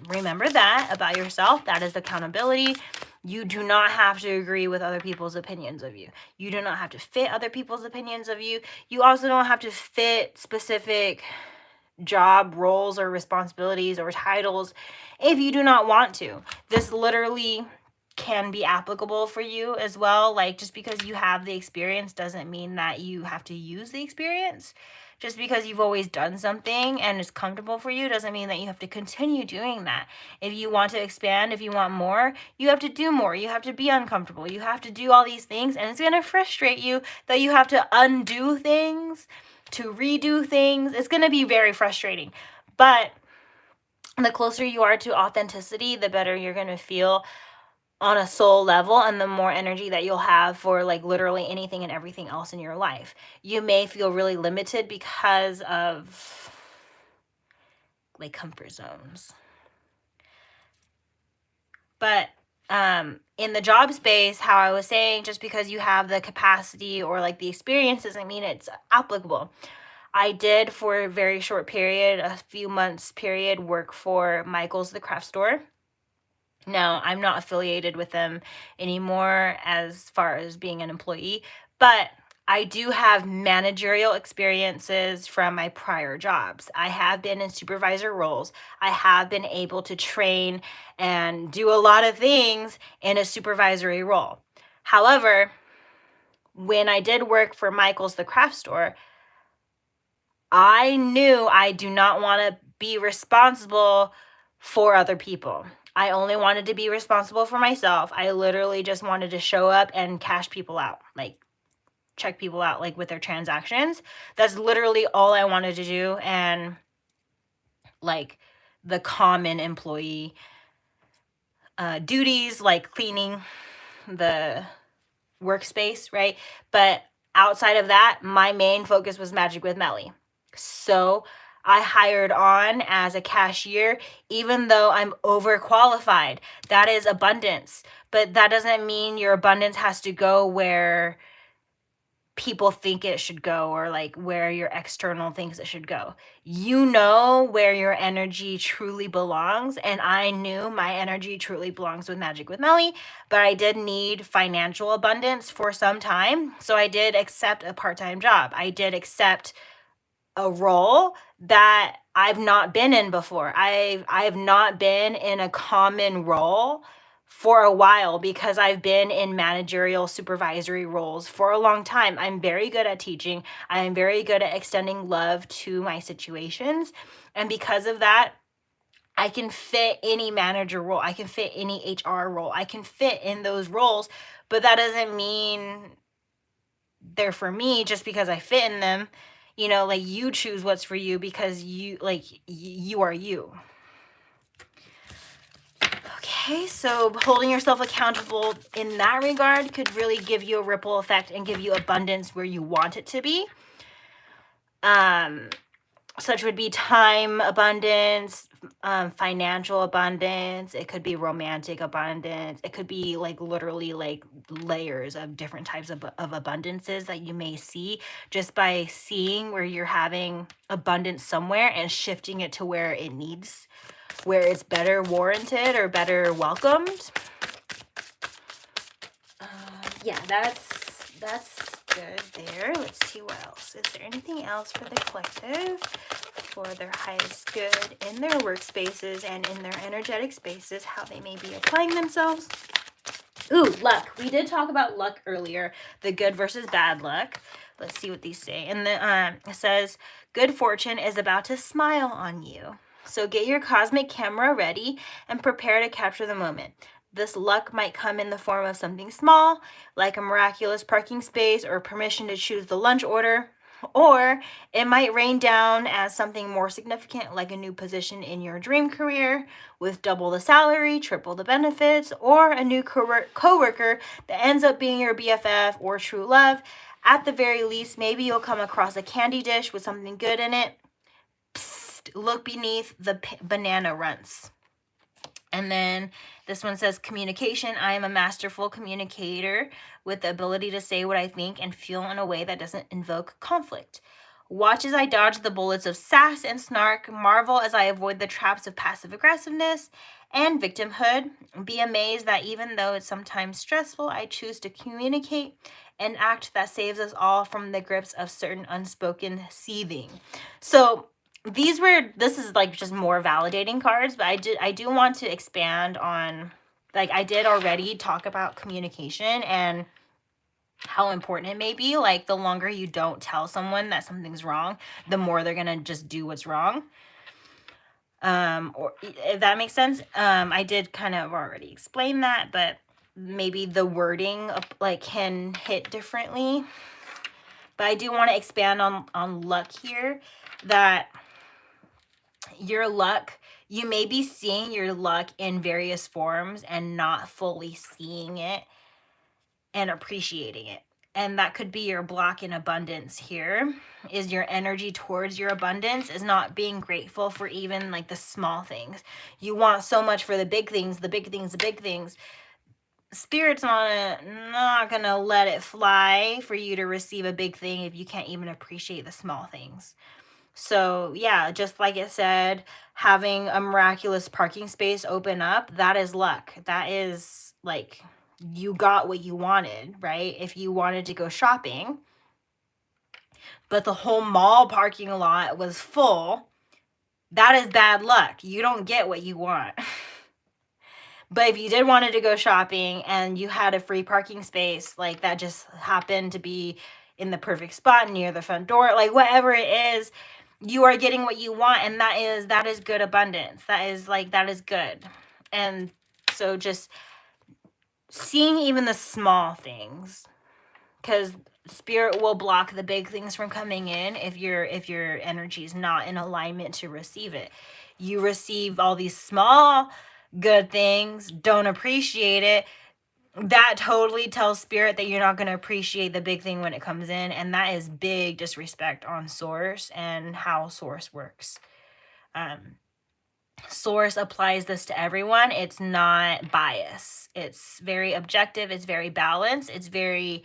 remember that about yourself. That is accountability. You do not have to agree with other people's opinions of you. You do not have to fit other people's opinions of you. You also don't have to fit specific job roles or responsibilities or titles if you do not want to. This literally can be applicable for you as well. Like, just because you have the experience doesn't mean that you have to use the experience. Just because you've always done something and it's comfortable for you doesn't mean that you have to continue doing that. If you want to expand, if you want more, you have to do more. You have to be uncomfortable. You have to do all these things, and it's going to frustrate you that you have to undo things, to redo things. It's going to be very frustrating. But the closer you are to authenticity, the better you're going to feel on a soul level, and the more energy that you'll have for like literally anything and everything else in your life. You may feel really limited because of like comfort zones. But in the job space, how I was saying, just because you have the capacity or like the experience doesn't mean it's applicable. I did, for a very short period, a few months period, work for Michael's the craft store. Now, I'm not affiliated with them anymore as far as being an employee, but I do have managerial experiences from my prior jobs. I have been in supervisor roles. I have been able to train and do a lot of things in a supervisory role. However, when I did work for Michael's the craft store, I knew I do not want to be responsible for other people. I only wanted to be responsible for myself. I literally just wanted to show up and cash people out, like check people out like with their transactions. That's literally all I wanted to do. And like the common employee duties, like cleaning the workspace, right? But outside of that, my main focus was Magic with Melly. So I hired on as a cashier, even though I'm overqualified. That is abundance. But that doesn't mean your abundance has to go where people think it should go, or like where your external thinks it should go. You know where your energy truly belongs, and I knew my energy truly belongs with Magic with Melly, but I did need financial abundance for some time, so I did accept a part-time job. I did accept a role that I've not been in before. I've not been in a common role for a while because I've been in managerial supervisory roles for a long time. I'm very good at teaching. I am very good at extending love to my situations. And because of that, I can fit any manager role. I can fit any HR role. I can fit in those roles, but that doesn't mean they're for me just because I fit in them. You know, like you choose what's for you because you are you. Okay, so holding yourself accountable in that regard could really give you a ripple effect and give you abundance where you want it to be. Such would be time abundance, financial abundance. It could be romantic abundance. It could be like literally like layers of different types of abundances that you may see just by seeing where you're having abundance somewhere and shifting it to where it needs where it's better warranted or better welcomed. Yeah, that's good there. Let's see what else. Is there anything else for the collective for their highest good in their workspaces and in their energetic spaces, how they may be applying themselves? Ooh, luck. We did talk about luck earlier, the good versus bad luck. Let's see what these say. And it says, good fortune is about to smile on you. So get your cosmic camera ready and prepare to capture the moment. This luck might come in the form of something small, like a miraculous parking space or permission to choose the lunch order, or it might rain down as something more significant, like a new position in your dream career with double the salary, triple the benefits, or a new coworker that ends up being your BFF or true love. At the very least, maybe you'll come across a candy dish with something good in it. Psst, look beneath the banana runts. And then this one says communication. I am a masterful communicator with the ability to say what I think and feel in a way that doesn't invoke conflict. Watch as I dodge the bullets of sass and snark. Marvel as I avoid the traps of passive aggressiveness and victimhood. Be amazed that even though it's sometimes stressful, I choose to communicate an act that saves us all from the grips of certain unspoken seething. So this is like just more validating cards, but I do want to expand on, like I did already talk about communication and how important it may be. Like the longer you don't tell someone that something's wrong, the more they're gonna just do what's wrong. Or if that makes sense. I did kind of already explain that, but maybe the wording like can hit differently. But I do want to expand on luck here, that your luck, you may be seeing your luck in various forms and not fully seeing it and appreciating it. And that could be your block in abundance here, is your energy towards your abundance is not being grateful for even like the small things. You want so much for the big things, the big things, the big things. Spirit's not gonna let it fly for you to receive a big thing if you can't even appreciate the small things. So yeah, just like it said, having a miraculous parking space open up, that is luck. That is like, you got what you wanted, right? If you wanted to go shopping, but the whole mall parking lot was full, that is bad luck. You don't get what you want. But if you did wanted to go shopping and you had a free parking space, like that just happened to be in the perfect spot near the front door, like whatever it is, you are getting what you want, and that is good abundance. That is good. And so just seeing even the small things, because spirit will block the big things from coming in if your energy is not in alignment to receive it. You receive all these small good things, don't appreciate it, that totally tells spirit that you're not going to appreciate the big thing when it comes in, and that is big disrespect on source and how source works. Source applies this to everyone. It's not bias. It's very objective. It's very balanced. It's very,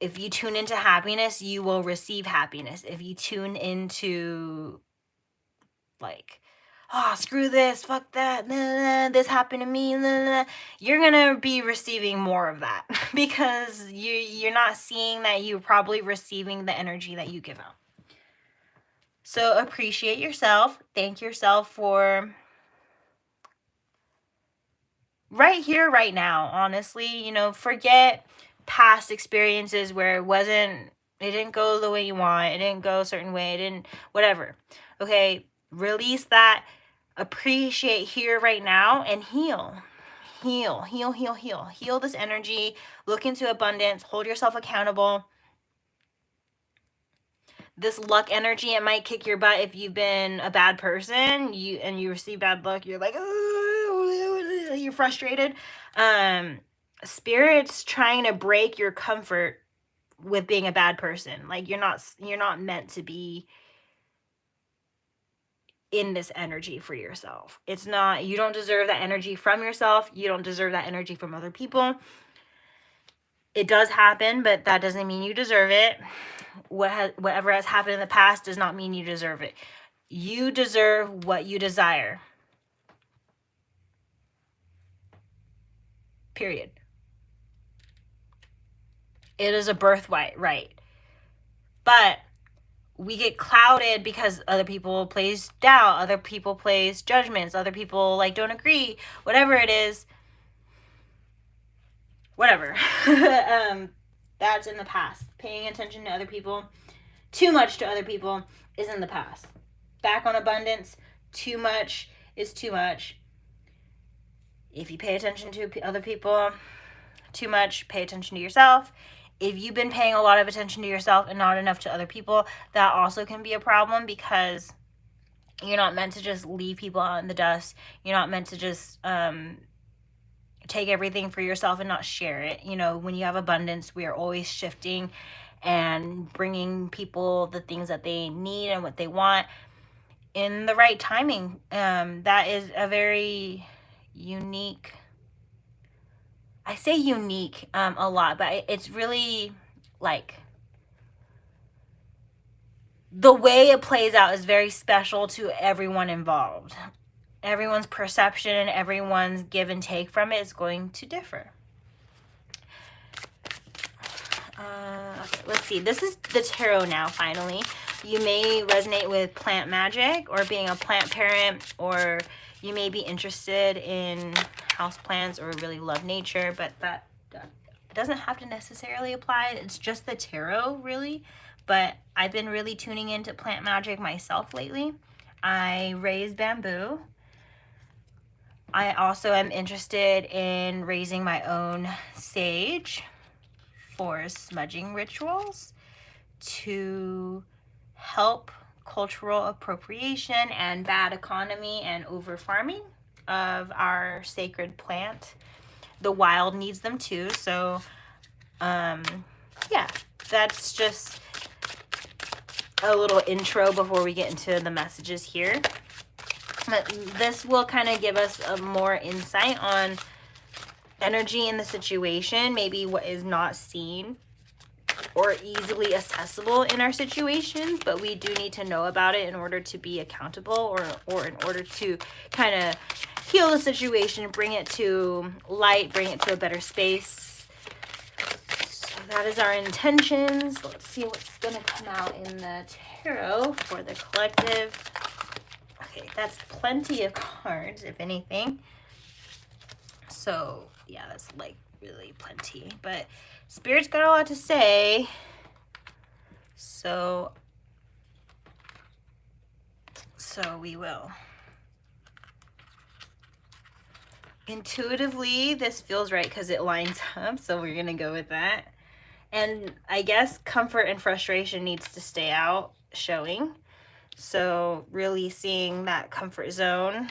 if you tune into happiness, you will receive happiness. If you tune into like, oh, screw this, fuck that, this happened to me, you're gonna be receiving more of that because you're not seeing that you're probably receiving the energy that you give out. So appreciate yourself. Thank yourself for right here, right now. Honestly, forget past experiences where it didn't go the way you want, it didn't go a certain way, it didn't, whatever. Okay, release that. Appreciate here right now and heal this energy. Look into abundance. Hold yourself accountable. This luck energy, it might kick your butt if you've been a bad person, you receive bad luck. You're like, you're frustrated. Spirit's trying to break your comfort with being a bad person. Like you're not meant to be in this energy for yourself. It's not, you don't deserve that energy from yourself. You don't deserve that energy from other people. It does happen, but that doesn't mean you deserve it. Whatever has happened in the past does not mean you deserve it. You deserve what you desire. period. It is a birthright, right? But we get clouded because other people place doubt, other people place judgments, other people like don't agree, whatever it is, whatever. That's in the past. Paying attention to other people, too much to other people, is in the past. Back on abundance, too much is too much. If you pay attention to other people too much, pay attention to yourself. If you've been paying a lot of attention to yourself and not enough to other people, that also can be a problem, because you're not meant to just leave people out in the dust. You're not meant to just take everything for yourself and not share it. You know, when you have abundance, we are always shifting and bringing people the things that they need and what they want in the right timing. That is a very unique, I say unique a lot, but it's really like the way it plays out is very special to everyone involved. Everyone's perception, everyone's give and take from it is going to differ. Okay, let's see. This is the tarot now, finally. You may resonate with plant magic or being a plant parent, or you may be interested in houseplants or really love nature, but that doesn't have to necessarily apply. It's just the tarot, really. But I've been really tuning into plant magic myself lately. I raise bamboo. I also am interested in raising my own sage for smudging rituals to help cultural appropriation and bad economy and over farming of our sacred plant. The wild needs them too. So yeah, that's just a little intro before we get into the messages here. But this will kind of give us a more insight on energy in the situation, maybe what is not seen or easily accessible in our situations, but we do need to know about it in order to be accountable, or in order to kind of heal the situation, bring it to light, bring it to a better space. So that is our intentions. Let's see what's going to come out in the tarot for the collective. Okay, that's plenty of cards, if anything. So yeah, that's like really plenty, but Spirit's got a lot to say, so we will. Intuitively, this feels right because it lines up, so we're gonna go with that. And I guess comfort and frustration needs to stay out, showing. So releasing that comfort zone.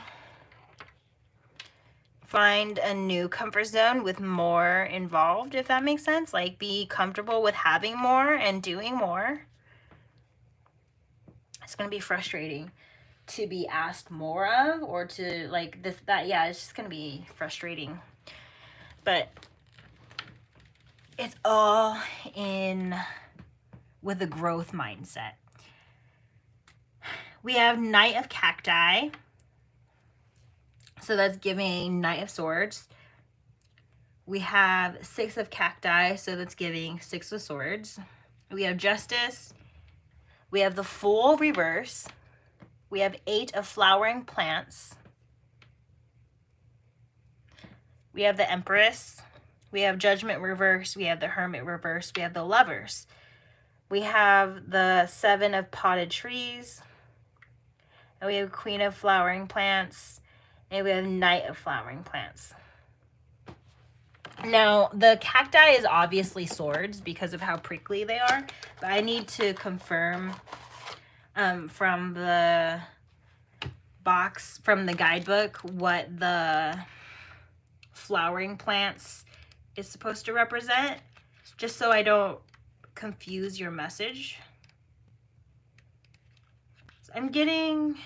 Find a new comfort zone with more involved, if that makes sense. Like, be comfortable with having more and doing more. It's going to be frustrating to be asked more of, or to like this, that. Yeah, it's just going to be frustrating. But it's all in with a growth mindset. We have Knight of Cacti. So that's giving Knight of Swords. We have Six of Cacti, so that's giving Six of Swords. We have Justice. We have the Fool reverse. We have Eight of Flowering Plants. We have the Empress. We have Judgment reverse. We have the Hermit reverse. We have the Lovers. We have the Seven of Potted Trees. And we have Queen of Flowering Plants. And we have Knight of Flowering Plants. Now, the cacti is obviously swords because of how prickly they are. But I need to confirm from the box, from the guidebook, what the flowering plants is supposed to represent. Just so I don't confuse your message. So I'm getting...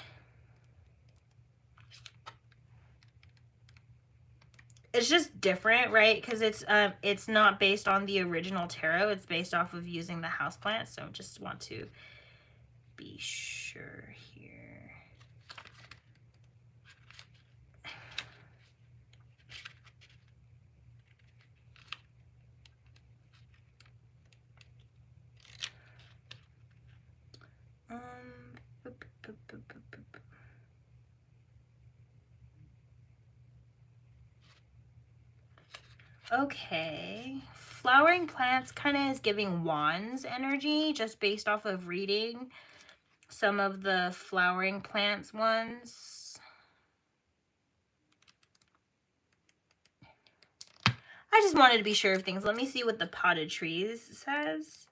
It's just different, right? Because it's not based on the original tarot. It's based off of using the houseplant. So just want to be sure here. Okay. Flowering plants kind of is giving wands energy just based off of reading some of the flowering plants ones. I just wanted to be sure of things. Let me see what the potted trees says.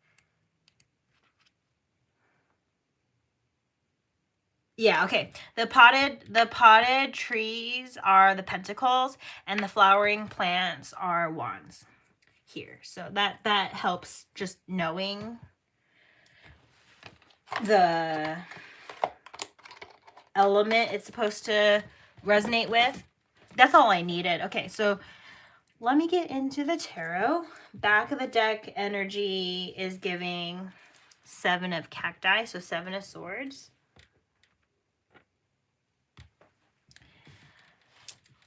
Yeah, okay. The potted trees are the pentacles and the flowering plants are wands here. So that helps just knowing the element it's supposed to resonate with. That's all I needed. Okay, so let me get into the tarot. Back of the deck energy is giving 7 of cacti, so 7 of swords.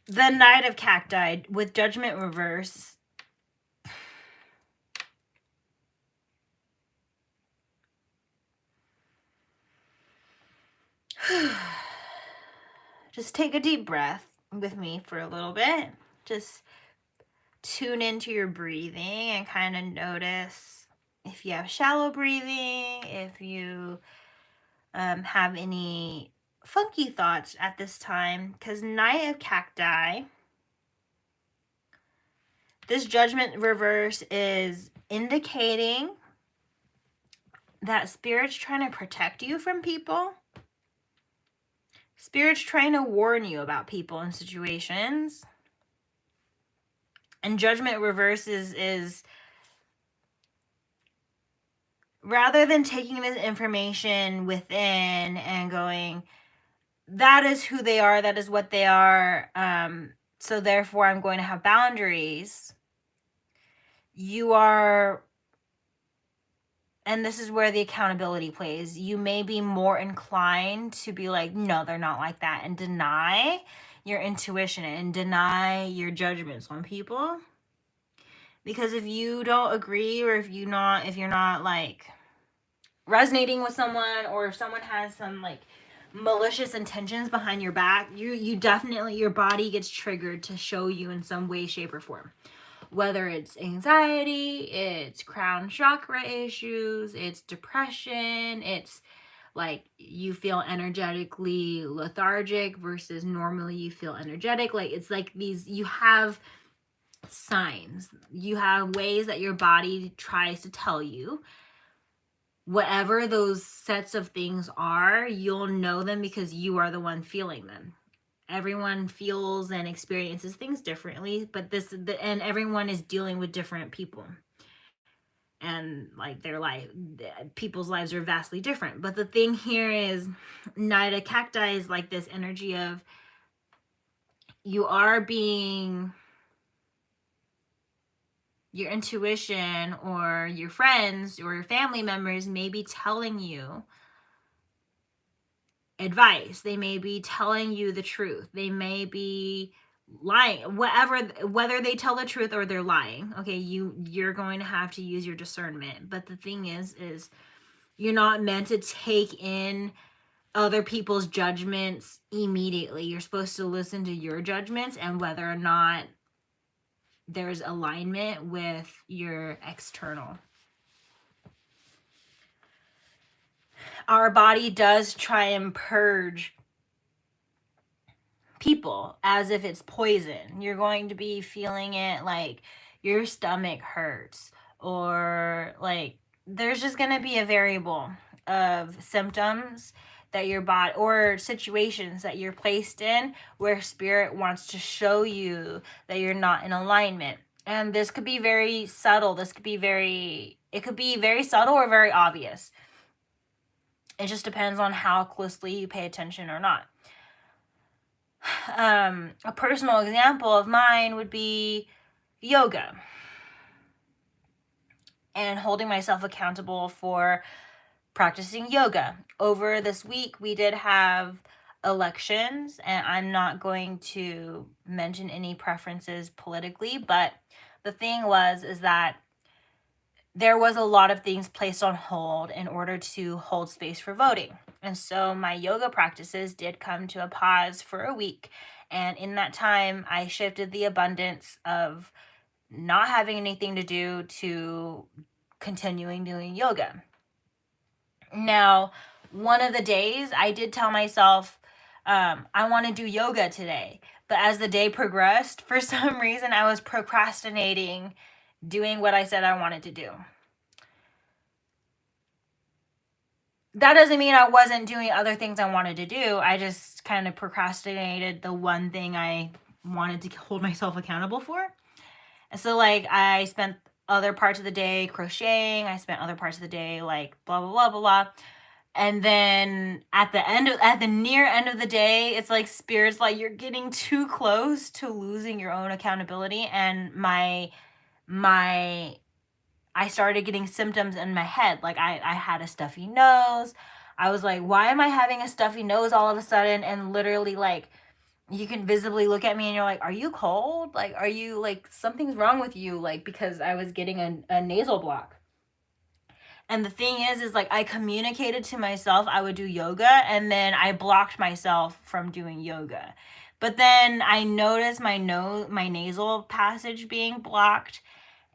The Knight of Cacti with Judgment reverse. Just take a deep breath with me for a little bit. Just tune into your breathing and kind of notice if you have shallow breathing, if you have any funky thoughts at this time, because Knight of Cacti, this Judgment reverse is indicating that Spirit's trying to protect you from people. Spirit's trying to warn you about people and situations. And Judgment reverse is rather than taking this information within and going, that is who they are, that is what they are, so therefore I'm going to have boundaries. You are, and this is where the accountability plays, you may be more inclined to be like, no, they're not like that, and deny your intuition and deny your judgments on people. Because if you don't agree, or if you're not like resonating with someone, or if someone has some like malicious intentions behind your back, you definitely, your body gets triggered to show you in some way, shape, or form. Whether it's anxiety, it's crown chakra issues, it's depression, it's like you feel energetically lethargic versus normally you feel energetic. Like it's like these, you have signs, you have ways that your body tries to tell you. Whatever those sets of things are, you'll know them because you are the one feeling them. Everyone feels and experiences things differently, but and everyone is dealing with different people. And like their life, people's lives are vastly different. But the thing here is, Knight of Cacti is like this energy of you are being, your intuition or your friends or your family members may be telling you advice. They may be telling you the truth. They may be lying, whether they tell the truth or they're lying. Okay, you're going to have to use your discernment. But the thing is you're not meant to take in other people's judgments immediately. You're supposed to listen to your judgments and whether or not there's alignment with your external. Our body does try and purge people as if it's poison. You're going to be feeling it like your stomach hurts, or like there's just going to be a variable of symptoms that your body, or situations that you're placed in where Spirit wants to show you that you're not in alignment. And this could be very subtle. It could be very subtle or very obvious. It just depends on how closely you pay attention or not. A personal example of mine would be yoga and holding myself accountable for practicing yoga. Over this week, we did have elections, and I'm not going to mention any preferences politically, but the thing is that there was a lot of things placed on hold in order to hold space for voting. And so my yoga practices did come to a pause for a week. And in that time, I shifted the abundance of not having anything to do to continuing doing yoga. Now, one of the days I did tell myself, I want to do yoga today. But as the day progressed, for some reason, I was procrastinating doing what I said I wanted to do. That doesn't mean I wasn't doing other things I wanted to do. I just kind of procrastinated the one thing I wanted to hold myself accountable for. And so, like, I spent other parts of the day crocheting. I spent other parts of the day, like, blah, blah, blah, blah, blah. And then at the near end of the day, it's like spirit's like, you're getting too close to losing your own accountability. And I started getting symptoms in my head. Like I had a stuffy nose. I was like, why am I having a stuffy nose all of a sudden? And literally, like, you can visibly look at me and you're like, are you cold? Like, are you, like, something's wrong with you? Like, because I was getting a nasal block. And the thing is like, I communicated to myself I would do yoga, and then I blocked myself from doing yoga. But then I noticed my nasal passage being blocked,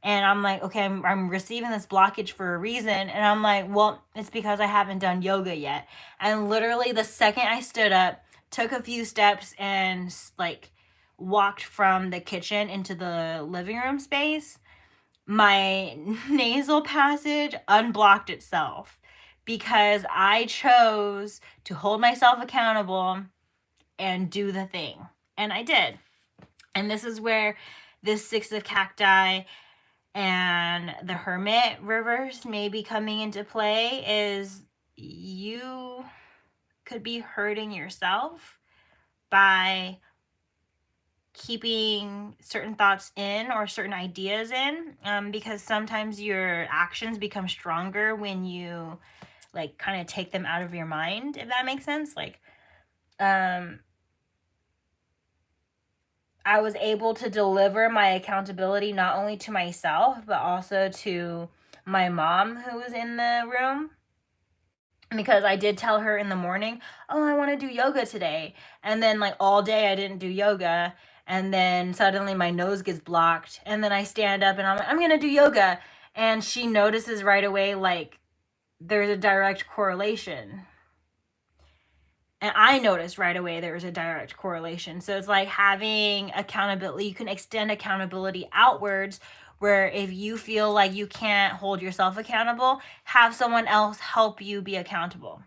and I'm like, okay, I'm receiving this blockage for a reason. And I'm like, well, it's because I haven't done yoga yet. And literally the second I stood up, took a few steps, and like walked from the kitchen into the living room space, my nasal passage unblocked itself because I chose to hold myself accountable and do the thing. And I did. And this is where this 6 of cacti and the hermit reverse may be coming into play. Is you could be hurting yourself by keeping certain thoughts in or certain ideas in, because sometimes your actions become stronger when you, like, kind of take them out of your mind, if that makes sense. Like, I was able to deliver my accountability not only to myself, but also to my mom, who was in the room. Because I did tell her in the morning, oh, I want to do yoga today. And then, like, all day I didn't do yoga. And then suddenly my nose gets blocked. And then I stand up and I'm like, I'm going to do yoga. And she notices right away, like, there's a direct correlation. And I noticed right away there was a direct correlation. So it's like having accountability. You can extend accountability outwards, where if you feel like you can't hold yourself accountable, have someone else help you be accountable.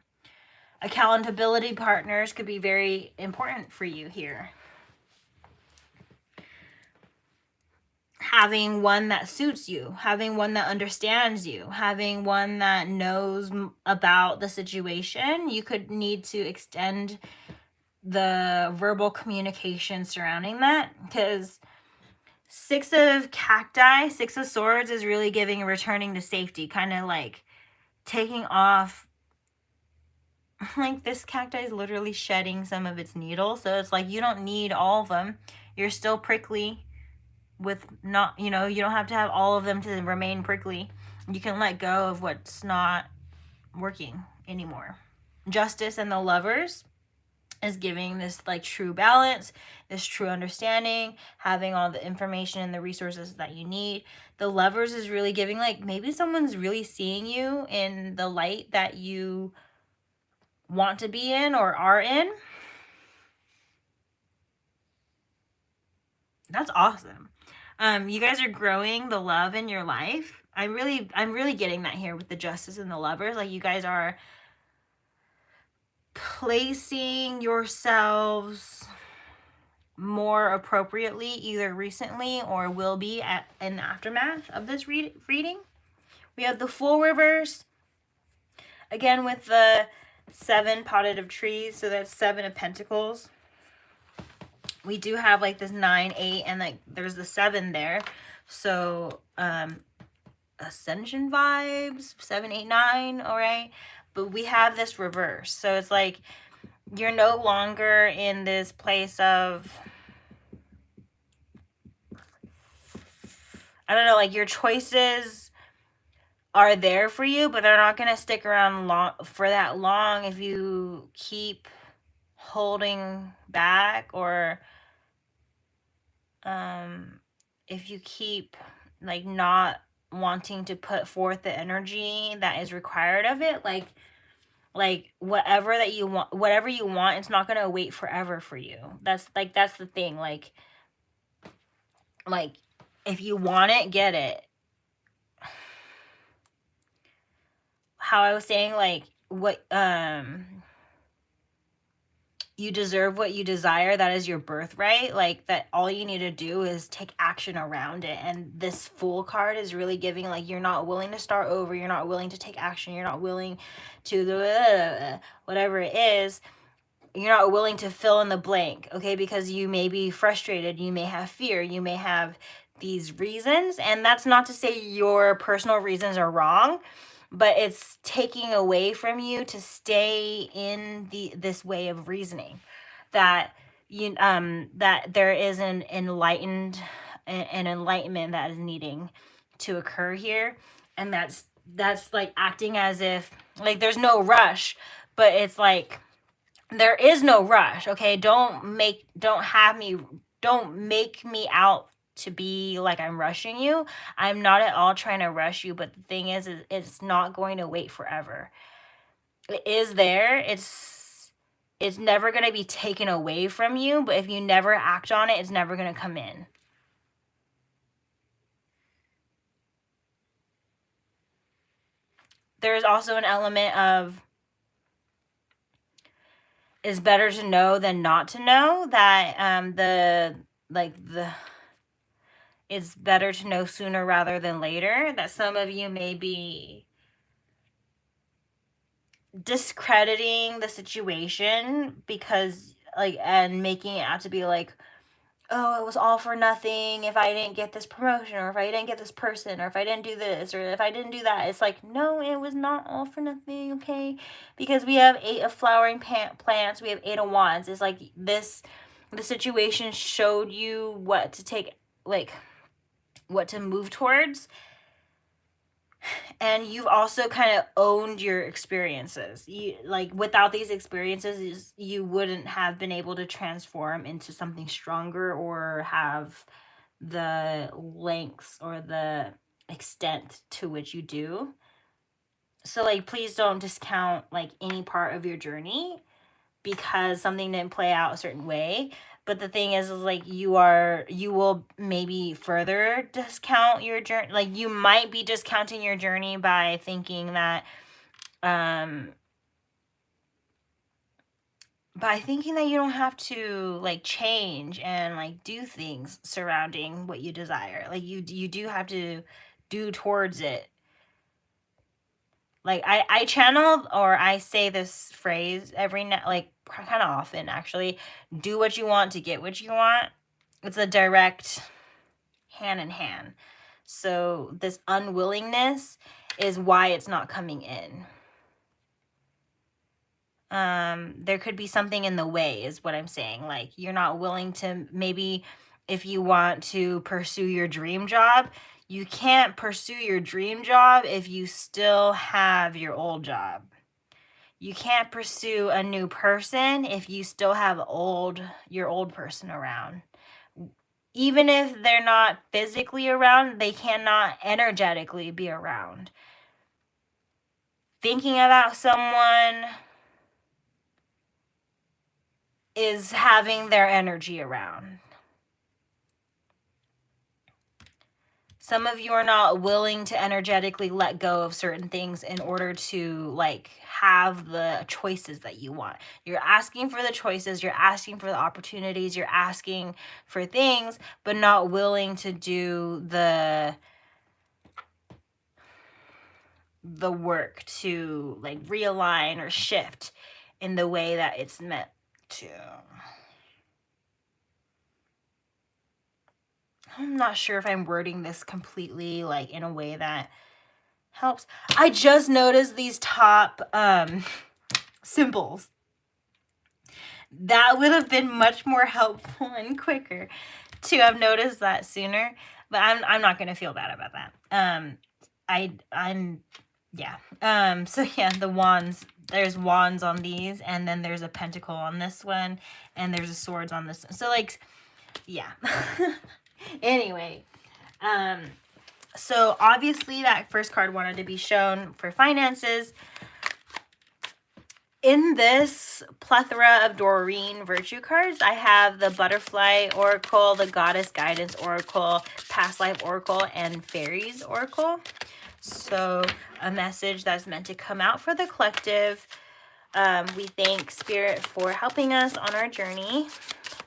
Accountability partners could be very important for you here. Having one that suits you, having one that understands you, having one that knows about the situation. You could need to extend the verbal communication surrounding that, because 6 of cacti, 6 of swords is really giving returning to safety, kind of like taking off. Like, this cacti is literally shedding some of its needles, so it's like you don't need all of them. You're still prickly with not, you don't have to have all of them to remain prickly. You can let go of what's not working anymore. Justice and the Lovers is giving this, like, true balance, this true understanding, having all the information and the resources that you need. The Lovers is really giving, like, maybe someone's really seeing you in the light that you want to be in or are in. That's awesome. You guys are growing the love in your life. I'm really getting that here with the Justice and the Lovers. Like, you guys are placing yourselves more appropriately, either recently or will be in the aftermath of this reading. We have the Fool reverse, again with the 7 potted of trees, so that's 7 of pentacles. We do have, like, this 9, 8, and, like, there's the 7 there. So ascension vibes, 7, 8, 9, all right? But we have this reverse. So it's like you're no longer in this place of, I don't know, like, your choices are there for you, but they're not going to stick around for that long if you keep holding back or if you keep like not wanting to put forth the energy that is required of it, like whatever you want, it's not going to wait forever for you. That's the thing. Like if you want it, get it. How I was saying, like, what you deserve what you desire, that is your birthright. Like, that all you need to do is take action around it. And this Fool card is really giving, like, you're not willing to start over, you're not willing to take action, you're not willing to whatever it is, you're not willing to fill in the blank, okay? Because you may be frustrated, you may have fear, you may have these reasons, and that's not to say your personal reasons are wrong, but it's taking away from you to stay in this way of reasoning, that that there is an enlightenment that is needing to occur here. And that's like acting as if like there's no rush, but it's like there is no rush, okay? Don't make me out to be like I'm rushing you. I'm not at all trying to rush you, but the thing is it's not going to wait forever. It is there. It's never going to be taken away from you, but if you never act on it, it's never going to come in. There's also an element of it's better to know than not to know, that it's better to know sooner rather than later, that some of you may be discrediting the situation because and making it out to be like, oh, it was all for nothing if I didn't get this promotion, or if I didn't get this person, or if I didn't do this, or if I didn't do that. It's like, no, it was not all for nothing, okay? Because we have 8 of flowering plants, we have 8 of wands. It's like the situation showed you what to take, like what to move towards, and you've also kind of owned your experiences. You, like, without these experiences, you wouldn't have been able to transform into something stronger or have the lengths or the extent to which you do. So like, please don't discount like any part of your journey because something didn't play out a certain way. But the thing is like, you will maybe further discount your journey. Like, you might be discounting your journey by thinking that you don't have to like change and like do things surrounding what you desire. Like, you do have to do towards it. Like, I channel, or I say this phrase every night, like kind of often actually, do what you want to get what you want. It's a direct hand in hand. So this unwillingness is why it's not coming in. There could be something in the way is what I'm saying. Like, you're not willing to, maybe if you want to pursue your dream job, you can't pursue your dream job if you still have your old job. You can't pursue a new person if you still have your old person around. Even if they're not physically around, they cannot energetically be around. Thinking about someone is having their energy around. Some of you are not willing to energetically let go of certain things in order to like have the choices that you want. You're asking for the choices, you're asking for the opportunities, you're asking for things, but not willing to do the work to like realign or shift in the way that it's meant to. I'm not sure if I'm wording this completely like in a way that helps. I just noticed these top symbols. That would have been much more helpful and quicker to have noticed that sooner, but I'm not going to feel bad about that. So yeah, the wands, there's wands on these, and then there's a pentacle on this one, and there's a swords on this one. So like, yeah. Anyway, So obviously that first card wanted to be shown for finances. In this plethora of Doreen Virtue cards, I have the Butterfly Oracle, the Goddess Guidance Oracle, Past Life Oracle, and Fairies Oracle. So a message that's meant to come out for the collective. We thank Spirit for helping us on our journey.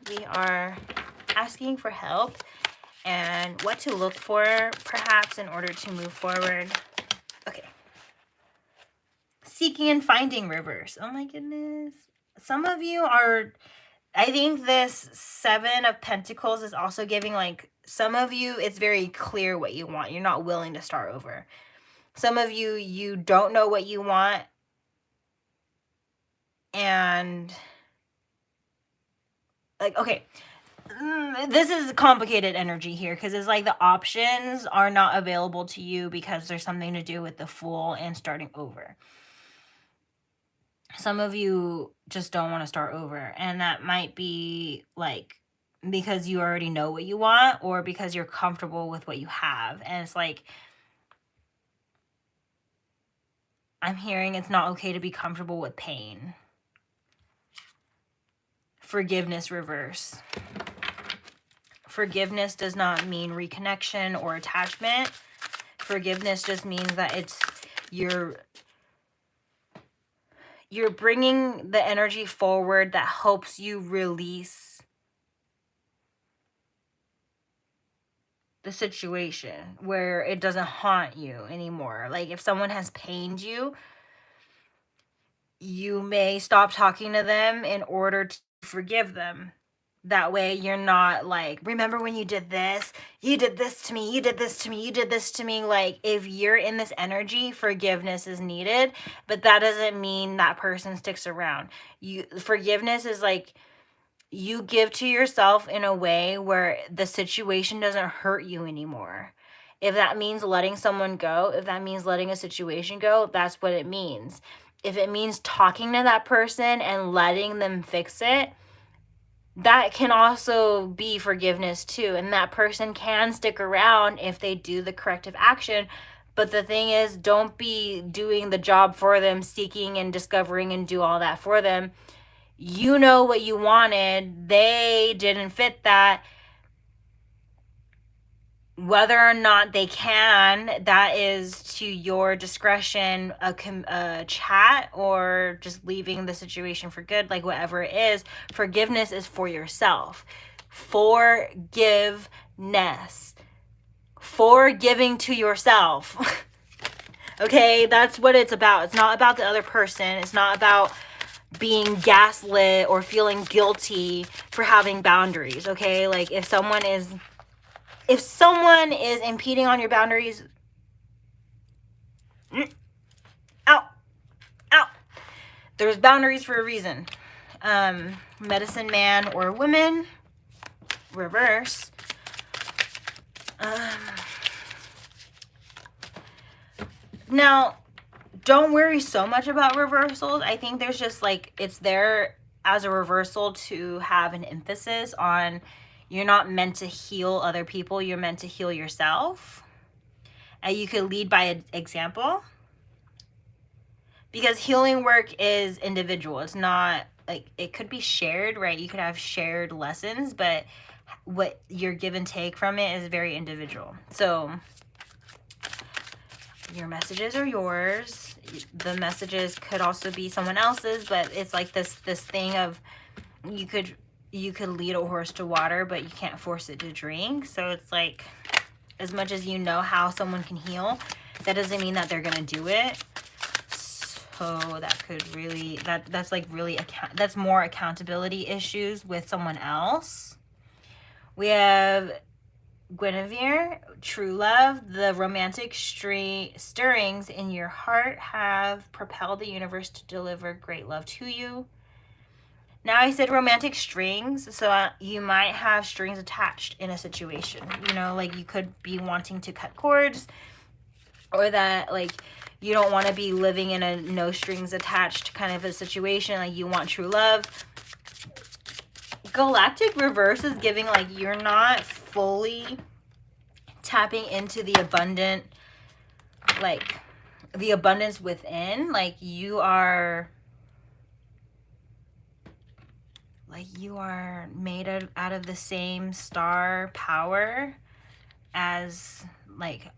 We are asking for help and what to look for, perhaps, in order to move forward. Okay. Seeking and finding reverse. Oh my goodness. Some of you are, I think this 7 of Pentacles is also giving, like, some of you, it's very clear what you want. You're not willing to start over. Some of you, you don't know what you want. And, like, okay. This is complicated energy here because it's like the options are not available to you because there's something to do with the Fool and starting over. Some of you just don't want to start over, and that might be like because you already know what you want or because you're comfortable with what you have. And it's like, I'm hearing it's not okay to be comfortable with pain. Forgiveness reverse. Forgiveness does not mean reconnection or attachment. Forgiveness just means that it's you're bringing the energy forward that helps you release the situation where it doesn't haunt you anymore. Like if someone has pained you, you may stop talking to them in order to forgive them. That way you're not like, remember when you did this? You did this to me. You did this to me. You did this to me. Like if you're in this energy, forgiveness is needed, but that doesn't mean that person sticks around. Forgiveness is like you give to yourself in a way where the situation doesn't hurt you anymore. If that means letting someone go, if that means letting a situation go, that's what it means. If it means talking to that person and letting them fix it, that can also be forgiveness too. And that person can stick around if they do the corrective action. But the thing is, don't be doing the job for them, seeking and discovering and do all that for them. You know what you wanted. They didn't fit that. Whether or not they can, that is to your discretion, a chat or just leaving the situation for good, like whatever it is. Forgiveness is for yourself. Forgiveness. Forgiving to yourself. Okay, that's what it's about. It's not about the other person. It's not about being gaslit or feeling guilty for having boundaries, okay? Like if someone is impeding on your boundaries, out. There's boundaries for a reason. Medicine man or woman, reverse. Now, don't worry so much about reversals. I think there's just like, it's there as a reversal to have an emphasis on you're not meant to heal other people. You're meant to heal yourself. And you could lead by example. Because healing work is individual. It's not like, it could be shared, right? You could have shared lessons, but what your give and take from it is very individual. So your messages are yours. The messages could also be someone else's, but it's like this thing of you could lead a horse to water, but you can't force it to drink. So it's like, as much as you know how someone can heal, that doesn't mean that they're gonna do it. So that could really, that's like really, that's more accountability issues with someone else. We have Guinevere, true love. The romantic stirrings in your heart have propelled the universe to deliver great love to you. Now I said romantic strings, so you might have strings attached in a situation. You know, like you could be wanting to cut cords, or that like you don't want to be living in a no strings attached kind of a situation. Like you want true love. Galactic reverse is giving like you're not fully tapping into the abundant, like the abundance within. Like you are made out of the same star power as like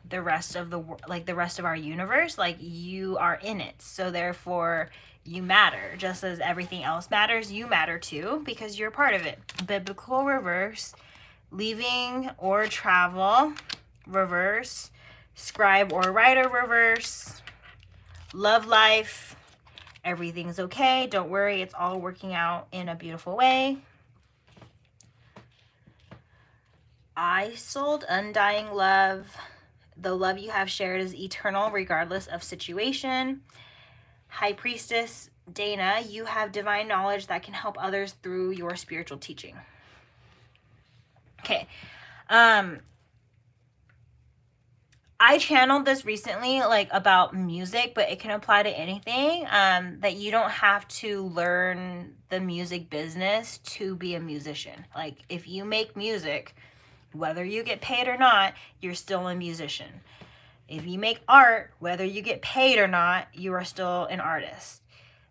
the rest of the rest of our universe. Like you are in it, so therefore you matter. Just as everything else matters, you matter too, because you're part of it. Biblical reverse, leaving or travel reverse, scribe or writer reverse, love life, everything's okay, don't worry, it's all working out in a beautiful way. I sold undying love. The love you have shared is eternal regardless of situation. High Priestess Dana, you have divine knowledge that can help others through your spiritual teaching. Okay. I channeled this recently, like about music, but it can apply to anything. That you don't have to learn the music business to be a musician. Like if you make music, whether you get paid or not, you're still a musician. If you make art, whether you get paid or not, you are still an artist.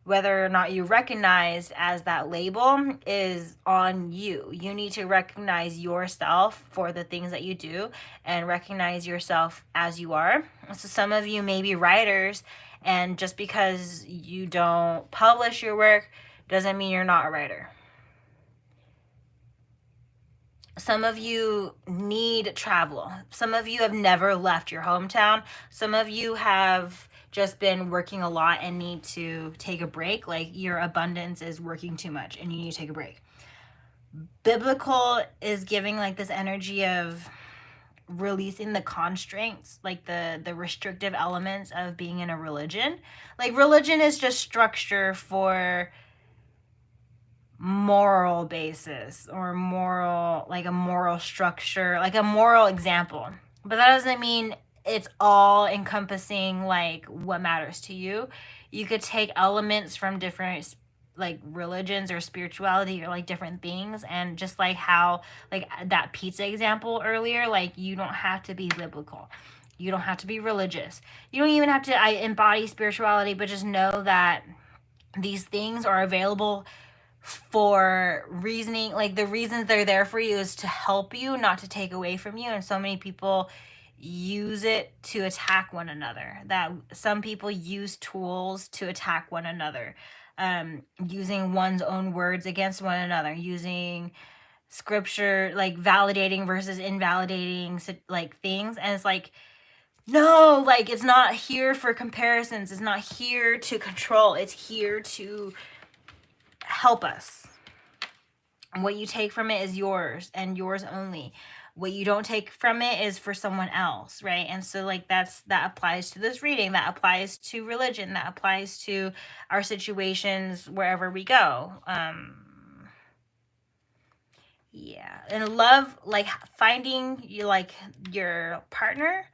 Whether or not you recognize as that label is on you. You need to recognize yourself for the things that you do and recognize yourself as you are. So some of you may be writers, and just because you don't publish your work doesn't mean you're not a writer. Some of you need travel. Some of you have never left your hometown. Some of you have just been working a lot and need to take a break. Like your abundance is working too much and you need to take a break. Biblical is giving like this energy of releasing the constraints, like the restrictive elements of being in a religion. Like religion is just structure for moral basis or moral, like a moral structure, like a moral example. But that doesn't mean it's all encompassing like what matters to you. You could take elements from different like religions or spirituality or like different things, and just like how like that pizza example earlier, like you don't have to be biblical, you don't have to be religious, you don't even have to embody spirituality, but just know that these things are available for reasoning. Like the reasons they're there for you is to help you, not to take away from you. And so many people use it to attack one another. That some people use tools to attack one another, using one's own words against one another, using scripture, like validating versus invalidating like things. And it's like, no, like it's not here for comparisons, it's not here to control, it's here to help us. What you take from it is yours and yours only. What you don't take from it is for someone else, right? And so like that applies to this reading, that applies to religion, that applies to our situations wherever we go. Yeah. And love, like finding you like your partner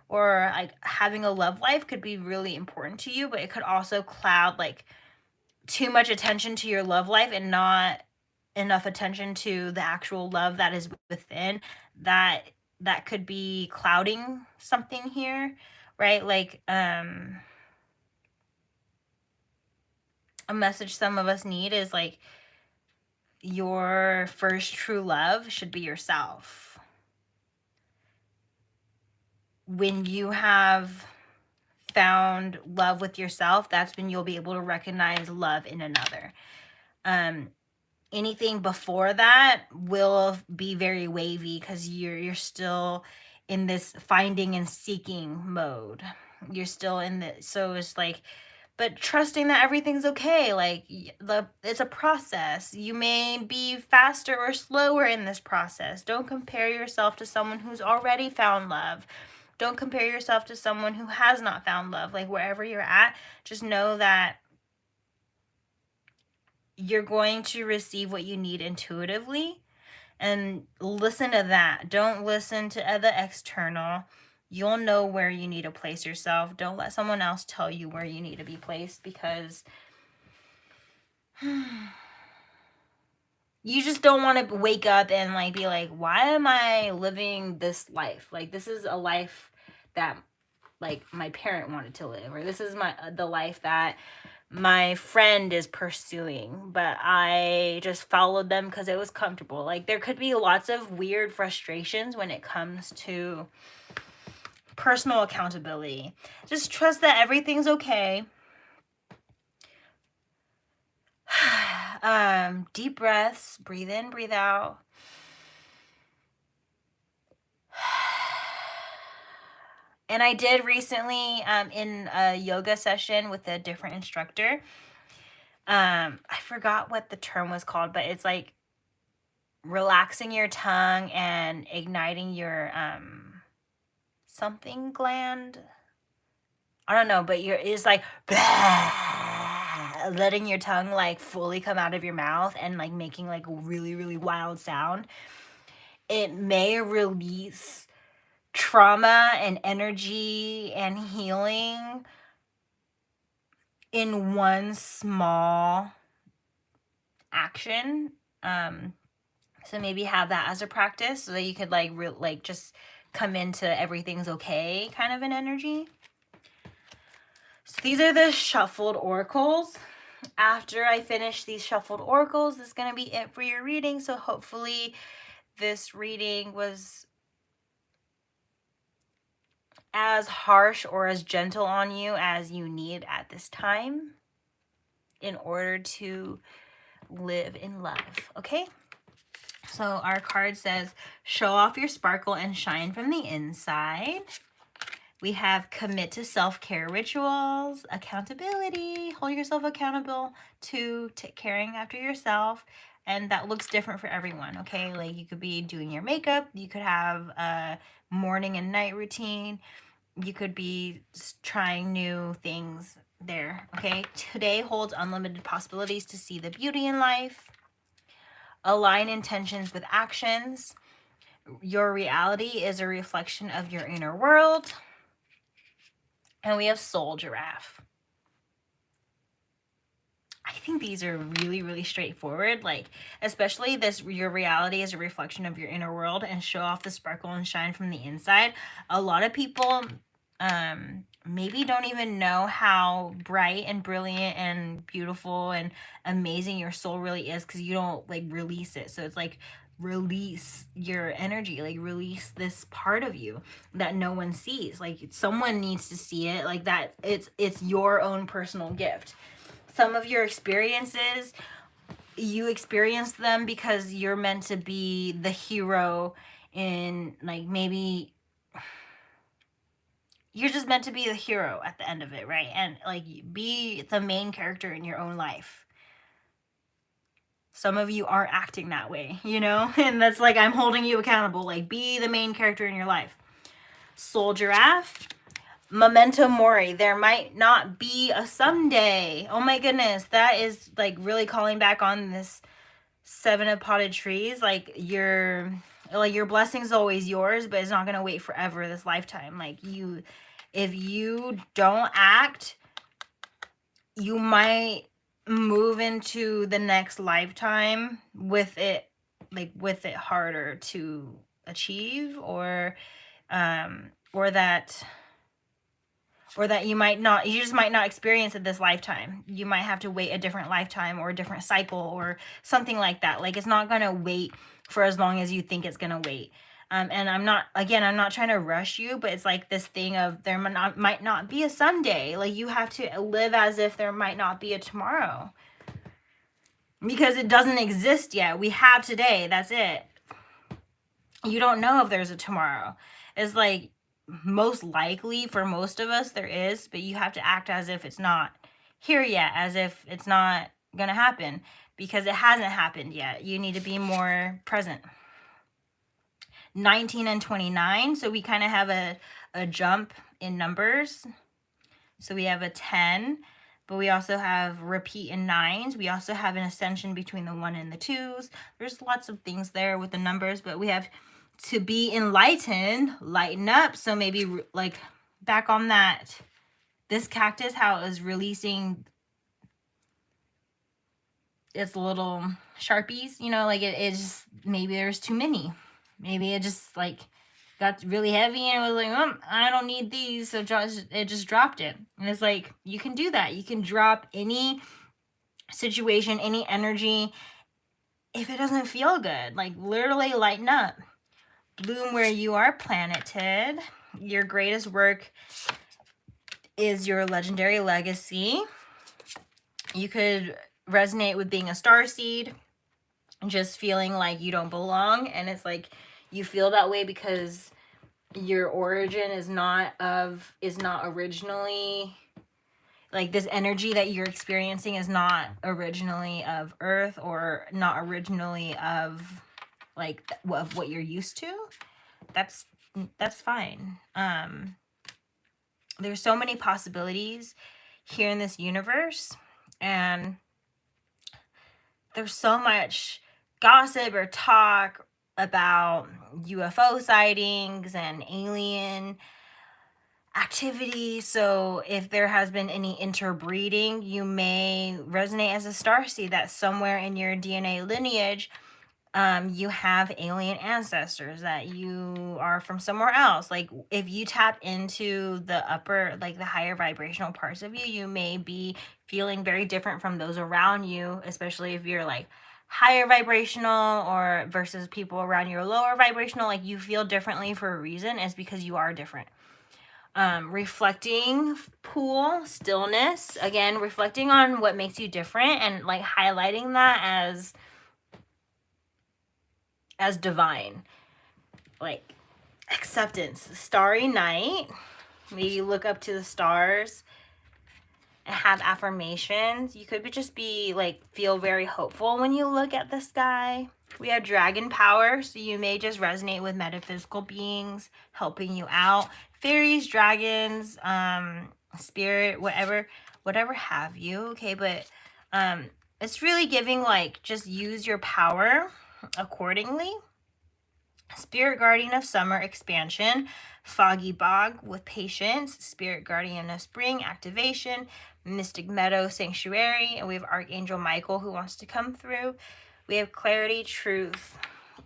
or like having a love life could be really important to you, but it could also cloud like too much attention to your love life and not enough attention to the actual love that is within. That could be clouding something here, right? Like a message some of us need is like your first true love should be yourself. When you have found love with yourself, that's when you'll be able to recognize love in another. Anything before that will be very wavy because you're still in this finding and seeking mode. You're still in the, so it's like, but trusting that everything's okay. Like it's a process. You may be faster or slower in this process. Don't compare yourself to someone who's already found love. Don't compare yourself to someone who has not found love. Like wherever you're at, just know that you're going to receive what you need intuitively, and listen to that. Don't listen to the external. You'll know where you need to place yourself. Don't let someone else tell you where you need to be placed, because You just don't want to wake up and like be like, why am I living this life? Like, this is a life that like my parent wanted to live, or this is the life that my friend is pursuing, but I just followed them because it was comfortable. Like, there could be lots of weird frustrations when it comes to personal accountability. Just trust that everything's okay. Deep breaths, breathe in, breathe out. And I did recently in a yoga session with a different instructor. I forgot what the term was called, but it's like relaxing your tongue and igniting your something gland. I don't know, but it's like letting your tongue like fully come out of your mouth and like making like a really, really wild sound. It may release trauma and energy and healing in one small action. So maybe have that as a practice so that you could like just come into everything's okay kind of an energy. So these are the shuffled oracles. After I finish these shuffled oracles, this is going to be it for your reading. So hopefully this reading was as harsh or as gentle on you as you need at this time in order to live in love. Okay? So our card says, show off your sparkle and shine from the inside. We have commit to self-care rituals, accountability, hold yourself accountable to caring after yourself. And that looks different for everyone, okay? Like you could be doing your makeup. You could have a morning and night routine. You could be trying new things there, okay? Today holds unlimited possibilities to see the beauty in life. Align intentions with actions. Your reality is a reflection of your inner world. And we have soul giraffe. I think these are really, really straightforward. Like, especially this, your reality is a reflection of your inner world and show off the sparkle and shine from the inside. A lot of people maybe don't even know how bright and brilliant and beautiful and amazing your soul really is because you don't like release it. So it's like, release your energy, like release this part of you that no one sees. Like someone needs to see it, like that it's your own personal gift. Some of your experiences, you experience them because you're meant to be the hero in, like, maybe you're just meant to be the hero at the end of it, right? And like be the main character in your own life. Some of you are acting that way, you know? And that's like, I'm holding you accountable. Like, be the main character in your life. Soul giraffe. Memento mori. There might not be a someday. Oh my goodness. That is like really calling back on this 7 of potted trees. Like your blessing is always yours, but it's not going to wait forever this lifetime. Like if you don't act, you might move into the next lifetime with it harder to achieve, or that you just might not experience it this lifetime. You might have to wait a different lifetime or a different cycle or something like that. Like it's not going to wait for as long as you think it's going to wait. And I'm not trying to rush you, but it's like this thing of there might not be a Sunday. Like you have to live as if there might not be a tomorrow. Because it doesn't exist yet. We have today. That's it. You don't know if there's a tomorrow. It's like most likely for most of us there is, but you have to act as if it's not here yet, as if it's not going to happen, because it hasn't happened yet. You need to be more present. 19 and 29. So we kind of have a jump in numbers. So we have a 10, but we also have repeat in 9s. We also have an ascension between the 1 and the 2s. There's lots of things there with the numbers, but we have to be enlightened, lighten up. So maybe like back on that, this cactus, how it was releasing its little Sharpies, you know, like it just, maybe there's too many. Maybe it just like got really heavy and it was like, I don't need these. So it just dropped it. And it's like, you can do that. You can drop any situation, any energy, if it doesn't feel good. Like literally lighten up. Bloom where you are planeted. Your greatest work is your legendary legacy. You could resonate with being a starseed, just feeling like you don't belong, and it's like you feel that way because your origin is not originally, like, this energy that you're experiencing is not originally of Earth, or not originally of like of what you're used to. That's fine. There's so many possibilities here in this universe, and there's so much gossip or talk about UFO sightings and alien activity. So if there has been any interbreeding, you may resonate as a starseed, that somewhere in your DNA lineage, you have alien ancestors, that you are from somewhere else. Like if you tap into the upper, like the higher vibrational parts of you, you may be feeling very different from those around you, especially if you're like higher vibrational or versus people around you are lower vibrational. Like you feel differently for a reason. It's because you are different. Reflecting pool, stillness, again, reflecting on what makes you different and like highlighting that as divine, like acceptance. Starry night, maybe look up to the stars and have affirmations. You could just be like, feel very hopeful when you look at the sky. We have dragon power, so you may just resonate with metaphysical beings helping you out, fairies, dragons, spirit, whatever have you. Okay, but it's really giving like, just use your power accordingly. Spirit guardian of summer, expansion. Foggy bog with patience. Spirit guardian of spring, activation. Mystic meadow, sanctuary. And we have Archangel Michael who wants to come through. We have clarity, truth,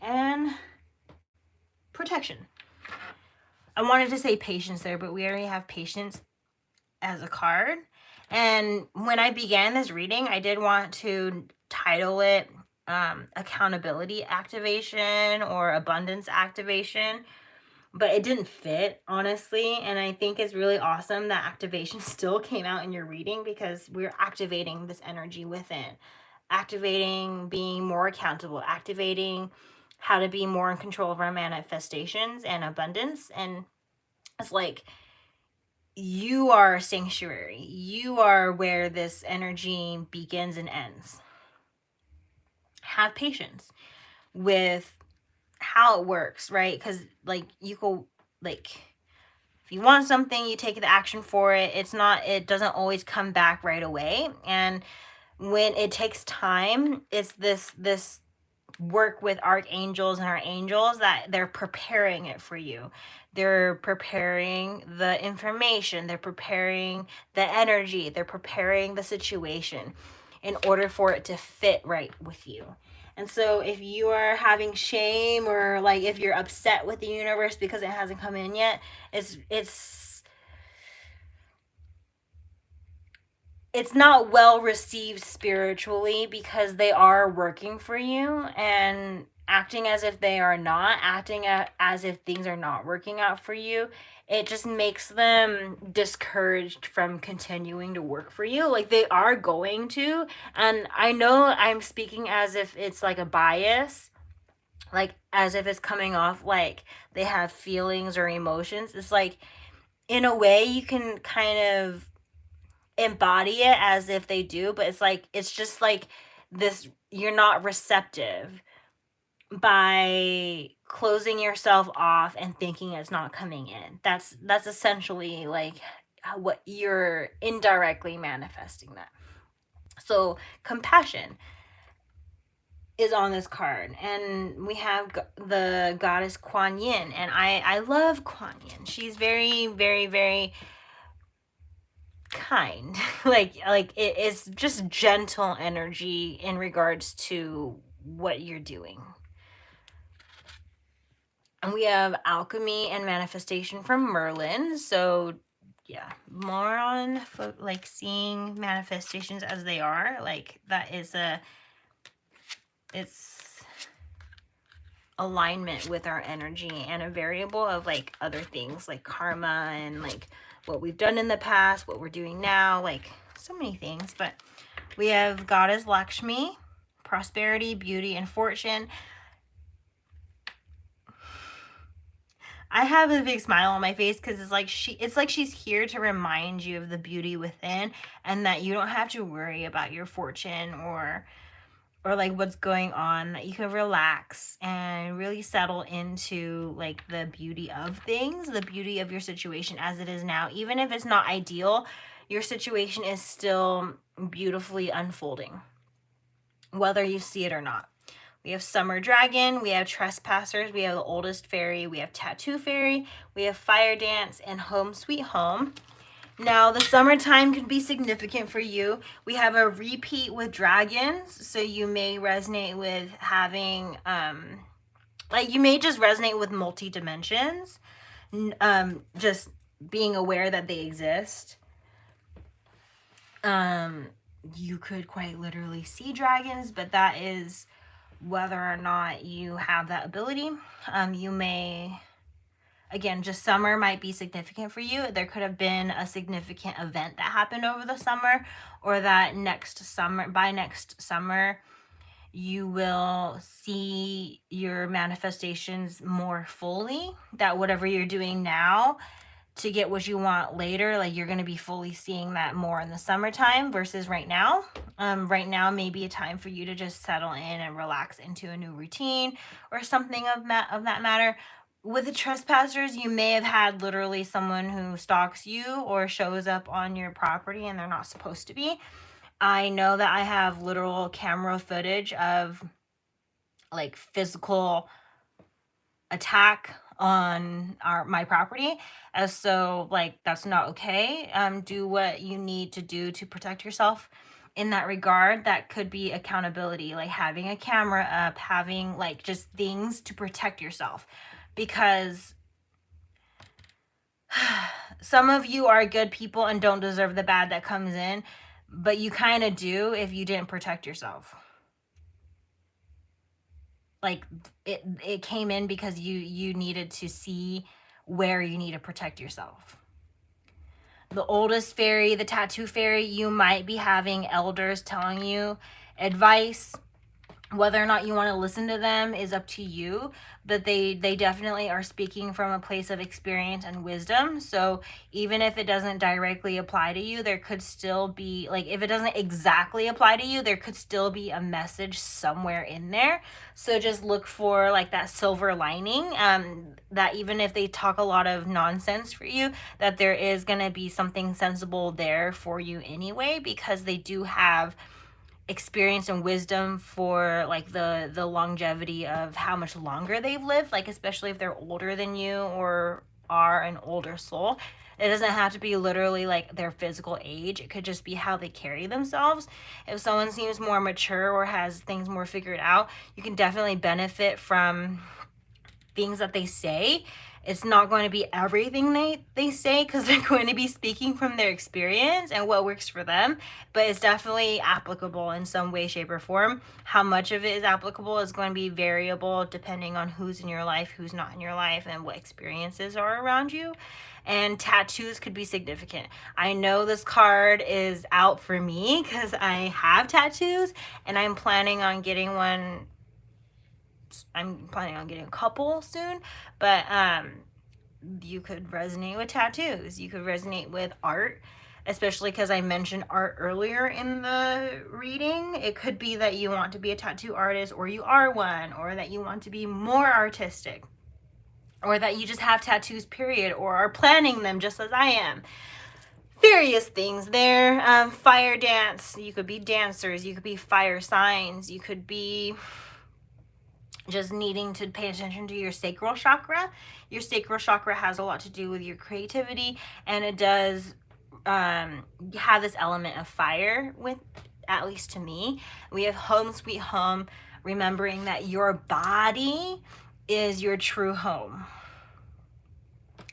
and protection. I wanted to say patience there, but we already have patience as a card. And when I began this reading, I did want to title it accountability activation or abundance activation, but it didn't fit, honestly. And I think it's really awesome that activation still came out in your reading, because we're activating this energy within, activating being more accountable, activating how to be more in control of our manifestations and abundance. And it's like, you are a sanctuary. You are where this energy begins and ends. Have patience with how it works, right? Because like, you go, like, if you want something, you take the action for it. It doesn't always come back right away. And when it takes time, it's this work with archangels and our angels that they're preparing it for you. They're preparing the information, they're preparing the energy, they're preparing the situation in order for it to fit right with you. And so if you are having shame, or like if you're upset with the universe because it hasn't come in yet, it's not well received spiritually, because they are working for you and acting as if they are not, acting as if things are not working out for you. It just makes them discouraged from continuing to work for you. Like, they are going to, and I know I'm speaking as if it's like a bias, like as if it's coming off like they have feelings or emotions. It's like, in a way, you can kind of embody it as if they do, but it's like, it's just like this, you're not receptive by closing yourself off and thinking it's not coming in. That's essentially like what you're indirectly manifesting that. So compassion is on this card, and we have the goddess Kuan Yin, and I love Kuan Yin. She's very, very, very kind. Like it is just gentle energy in regards to what you're doing. And we have alchemy and manifestation from Merlin. So yeah, more on like seeing manifestations as they are. Like that is it's alignment with our energy, and a variable of like other things like karma and like what we've done in the past, what we're doing now, like so many things. But we have Goddess Lakshmi, prosperity, beauty, and fortune. I have a big smile on my face because it's like she's here to remind you of the beauty within, and that you don't have to worry about your fortune or like what's going on, that you can relax and really settle into like the beauty of things, the beauty of your situation as it is now. Even if it's not ideal, your situation is still beautifully unfolding, whether you see it or not. We have Summer Dragon, we have Trespassers, we have the Oldest Fairy, we have Tattoo Fairy, we have Fire Dance, and Home Sweet Home. Now, the summertime can be significant for you. We have a repeat with dragons, so you may resonate with having, like you may just resonate with multi-dimensions, just being aware that they exist. You could quite literally see dragons, but that is whether or not you have that ability. You may, again, just summer might be significant for you. There could have been a significant event that happened over the summer, or that by next summer, you will see your manifestations more fully, that whatever you're doing now to get what you want later, like you're going to be fully seeing that more in the summertime versus right now. Right now may be a time for you to just settle in and relax into a new routine or something of that matter. With the Trespassers, you may have had literally someone who stalks you or shows up on your property and they're not supposed to be. I know that I have literal camera footage of like physical attack on my property, as so like that's not okay. Do what you need to do to protect yourself in that regard. That could be accountability, like having a camera up, having like just things to protect yourself, because some of you are good people and don't deserve the bad that comes in, but you kind of do if you didn't protect yourself. Like it came in because you needed to see where you need to protect yourself. The Oldest Fairy, the Tattoo Fairy, you might be having elders telling you advice. Whether or not you want to listen to them is up to you, but they definitely are speaking from a place of experience and wisdom. So even if it doesn't directly apply to you, there could still be, like, if it doesn't exactly apply to you, there could still be a message somewhere in there. So just look for like that silver lining, that even if they talk a lot of nonsense for you, that there is going to be something sensible there for you anyway, because they do have experience and wisdom for like the longevity of how much longer they've lived, like especially if they're older than you or are an older soul. It doesn't have to be literally like their physical age. It could just be how they carry themselves. If someone seems more mature or has things more figured out, you can definitely benefit from things that they say. It's not going to be everything they say, because they're going to be speaking from their experience and what works for them, but it's definitely applicable in some way, shape, or form. How much of it is applicable is going to be variable depending on who's in your life, who's not in your life, and what experiences are around you. And tattoos could be significant. I know this card is out for me because I have tattoos, and I'm planning on getting one. I'm planning on getting a couple soon, but you could resonate with tattoos. You could resonate with art, especially because I mentioned art earlier in the reading. It could be that you want to be a tattoo artist, or you are one, or that you want to be more artistic, or that you just have tattoos, period, or are planning them just as I am. Various things there. Fire dance. You could be dancers. You could be fire signs. You could be just needing to pay attention to your sacral chakra. Your sacral chakra has a lot to do with your creativity, and it does have this element of fire with, at least to me. We have home sweet home, remembering that your body is your true home.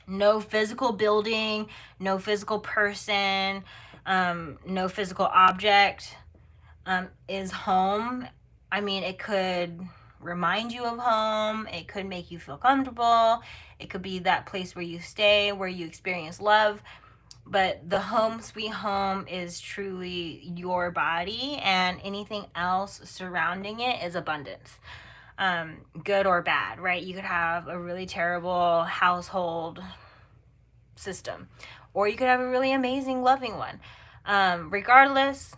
No physical building, no physical person, no physical object is home. I mean, it could remind you of home. It could make you feel comfortable. It could be that place where you stay, where you experience love. But the home sweet home is truly your body, and anything else surrounding it is abundance, good or bad, right? You could have a really terrible household system, or you could have a really amazing loving one. Regardless,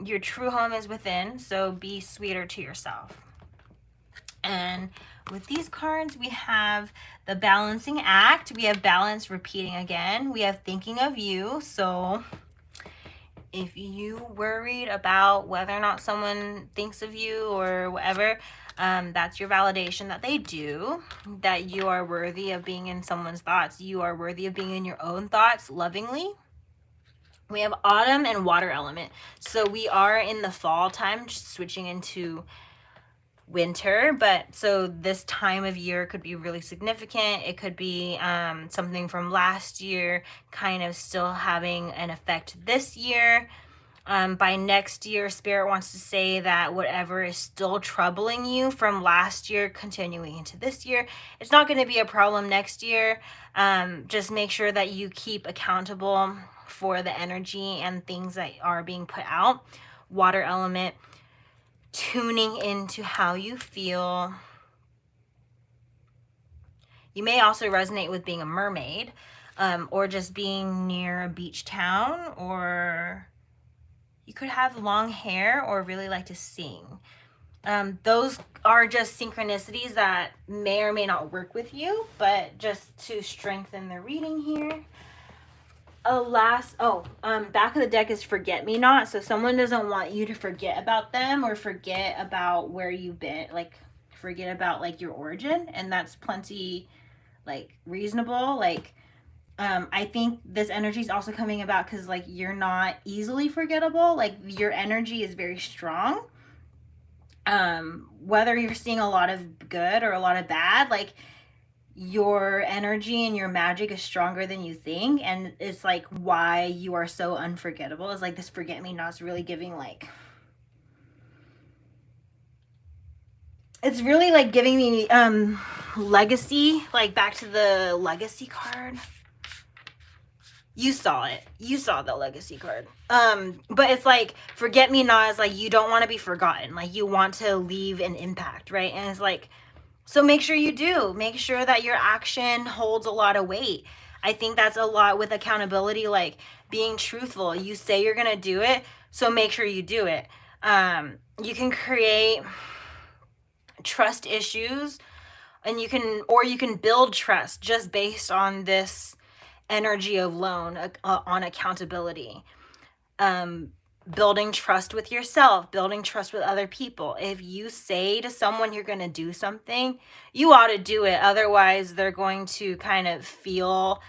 your true home is within, so be sweeter to yourself. And with these cards, we have the balancing act. We have balance repeating again. We have thinking of you. So if you worried about whether or not someone thinks of you or whatever, that's your validation that they do, that you are worthy of being in someone's thoughts. You are worthy of being in your own thoughts lovingly. We have autumn and water element. So we are in the fall time, switching into winter, but so this time of year could be really significant. It could be something from last year kind of still having an effect this year. By next year, Spirit wants to say that whatever is still troubling you from last year continuing into this year, it's not going to be a problem next year. Just make sure that you keep accountable for the energy and things that are being put out. Water element, tuning into how you feel. You may also resonate with being a mermaid, or just being near a beach town, or you could have long hair or really like to sing. Those are just synchronicities that may or may not work with you, but just to strengthen the reading here. Back of the deck is forget me not. So someone doesn't want you to forget about them or forget about where you've been, like forget about like your origin, and that's plenty like reasonable. Like I think this energy is also coming about because like you're not easily forgettable. Like your energy is very strong. Whether you're seeing a lot of good or a lot of bad, like your energy and your magic is stronger than you think, and it's like why you are so unforgettable is like this forget me not's really giving like, it's really like giving me legacy, like back to the legacy card. You saw it, you saw the legacy card. But it's like forget me not is like you don't want to be forgotten, like you want to leave an impact, right? And it's like, so make sure you do. Make sure that your action holds a lot of weight. I think that's a lot with accountability, like being truthful. You say you're going to do it, so make sure you do it. You can create trust issues, and you can build trust just based on this energy of loan, on accountability. Building trust with yourself, building trust with other people. If you say to someone you're going to do something, you ought to do it. Otherwise, they're going to kind of feel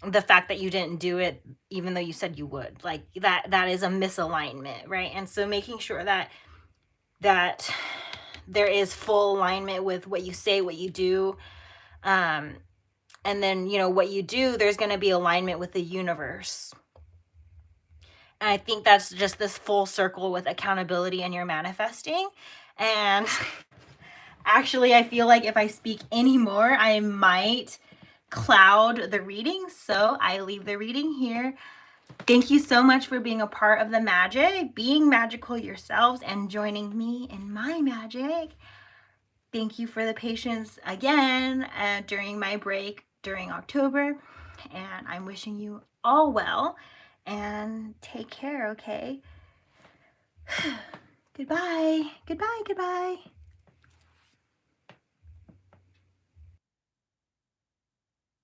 the fact that you didn't do it, even though you said you would. Like that is a misalignment, right? And so making sure that there is full alignment with what you say, what you do. And then, what you do, there's going to be alignment with the universe. And I think that's just this full circle with accountability and your manifesting. And actually, I feel like if I speak anymore, I might cloud the reading. So I leave the reading here. Thank you so much for being a part of the magic, being magical yourselves, and joining me in my magic. Thank you for the patience again during my break during October. And I'm wishing you all well. And take care, okay? Goodbye. Goodbye. Goodbye.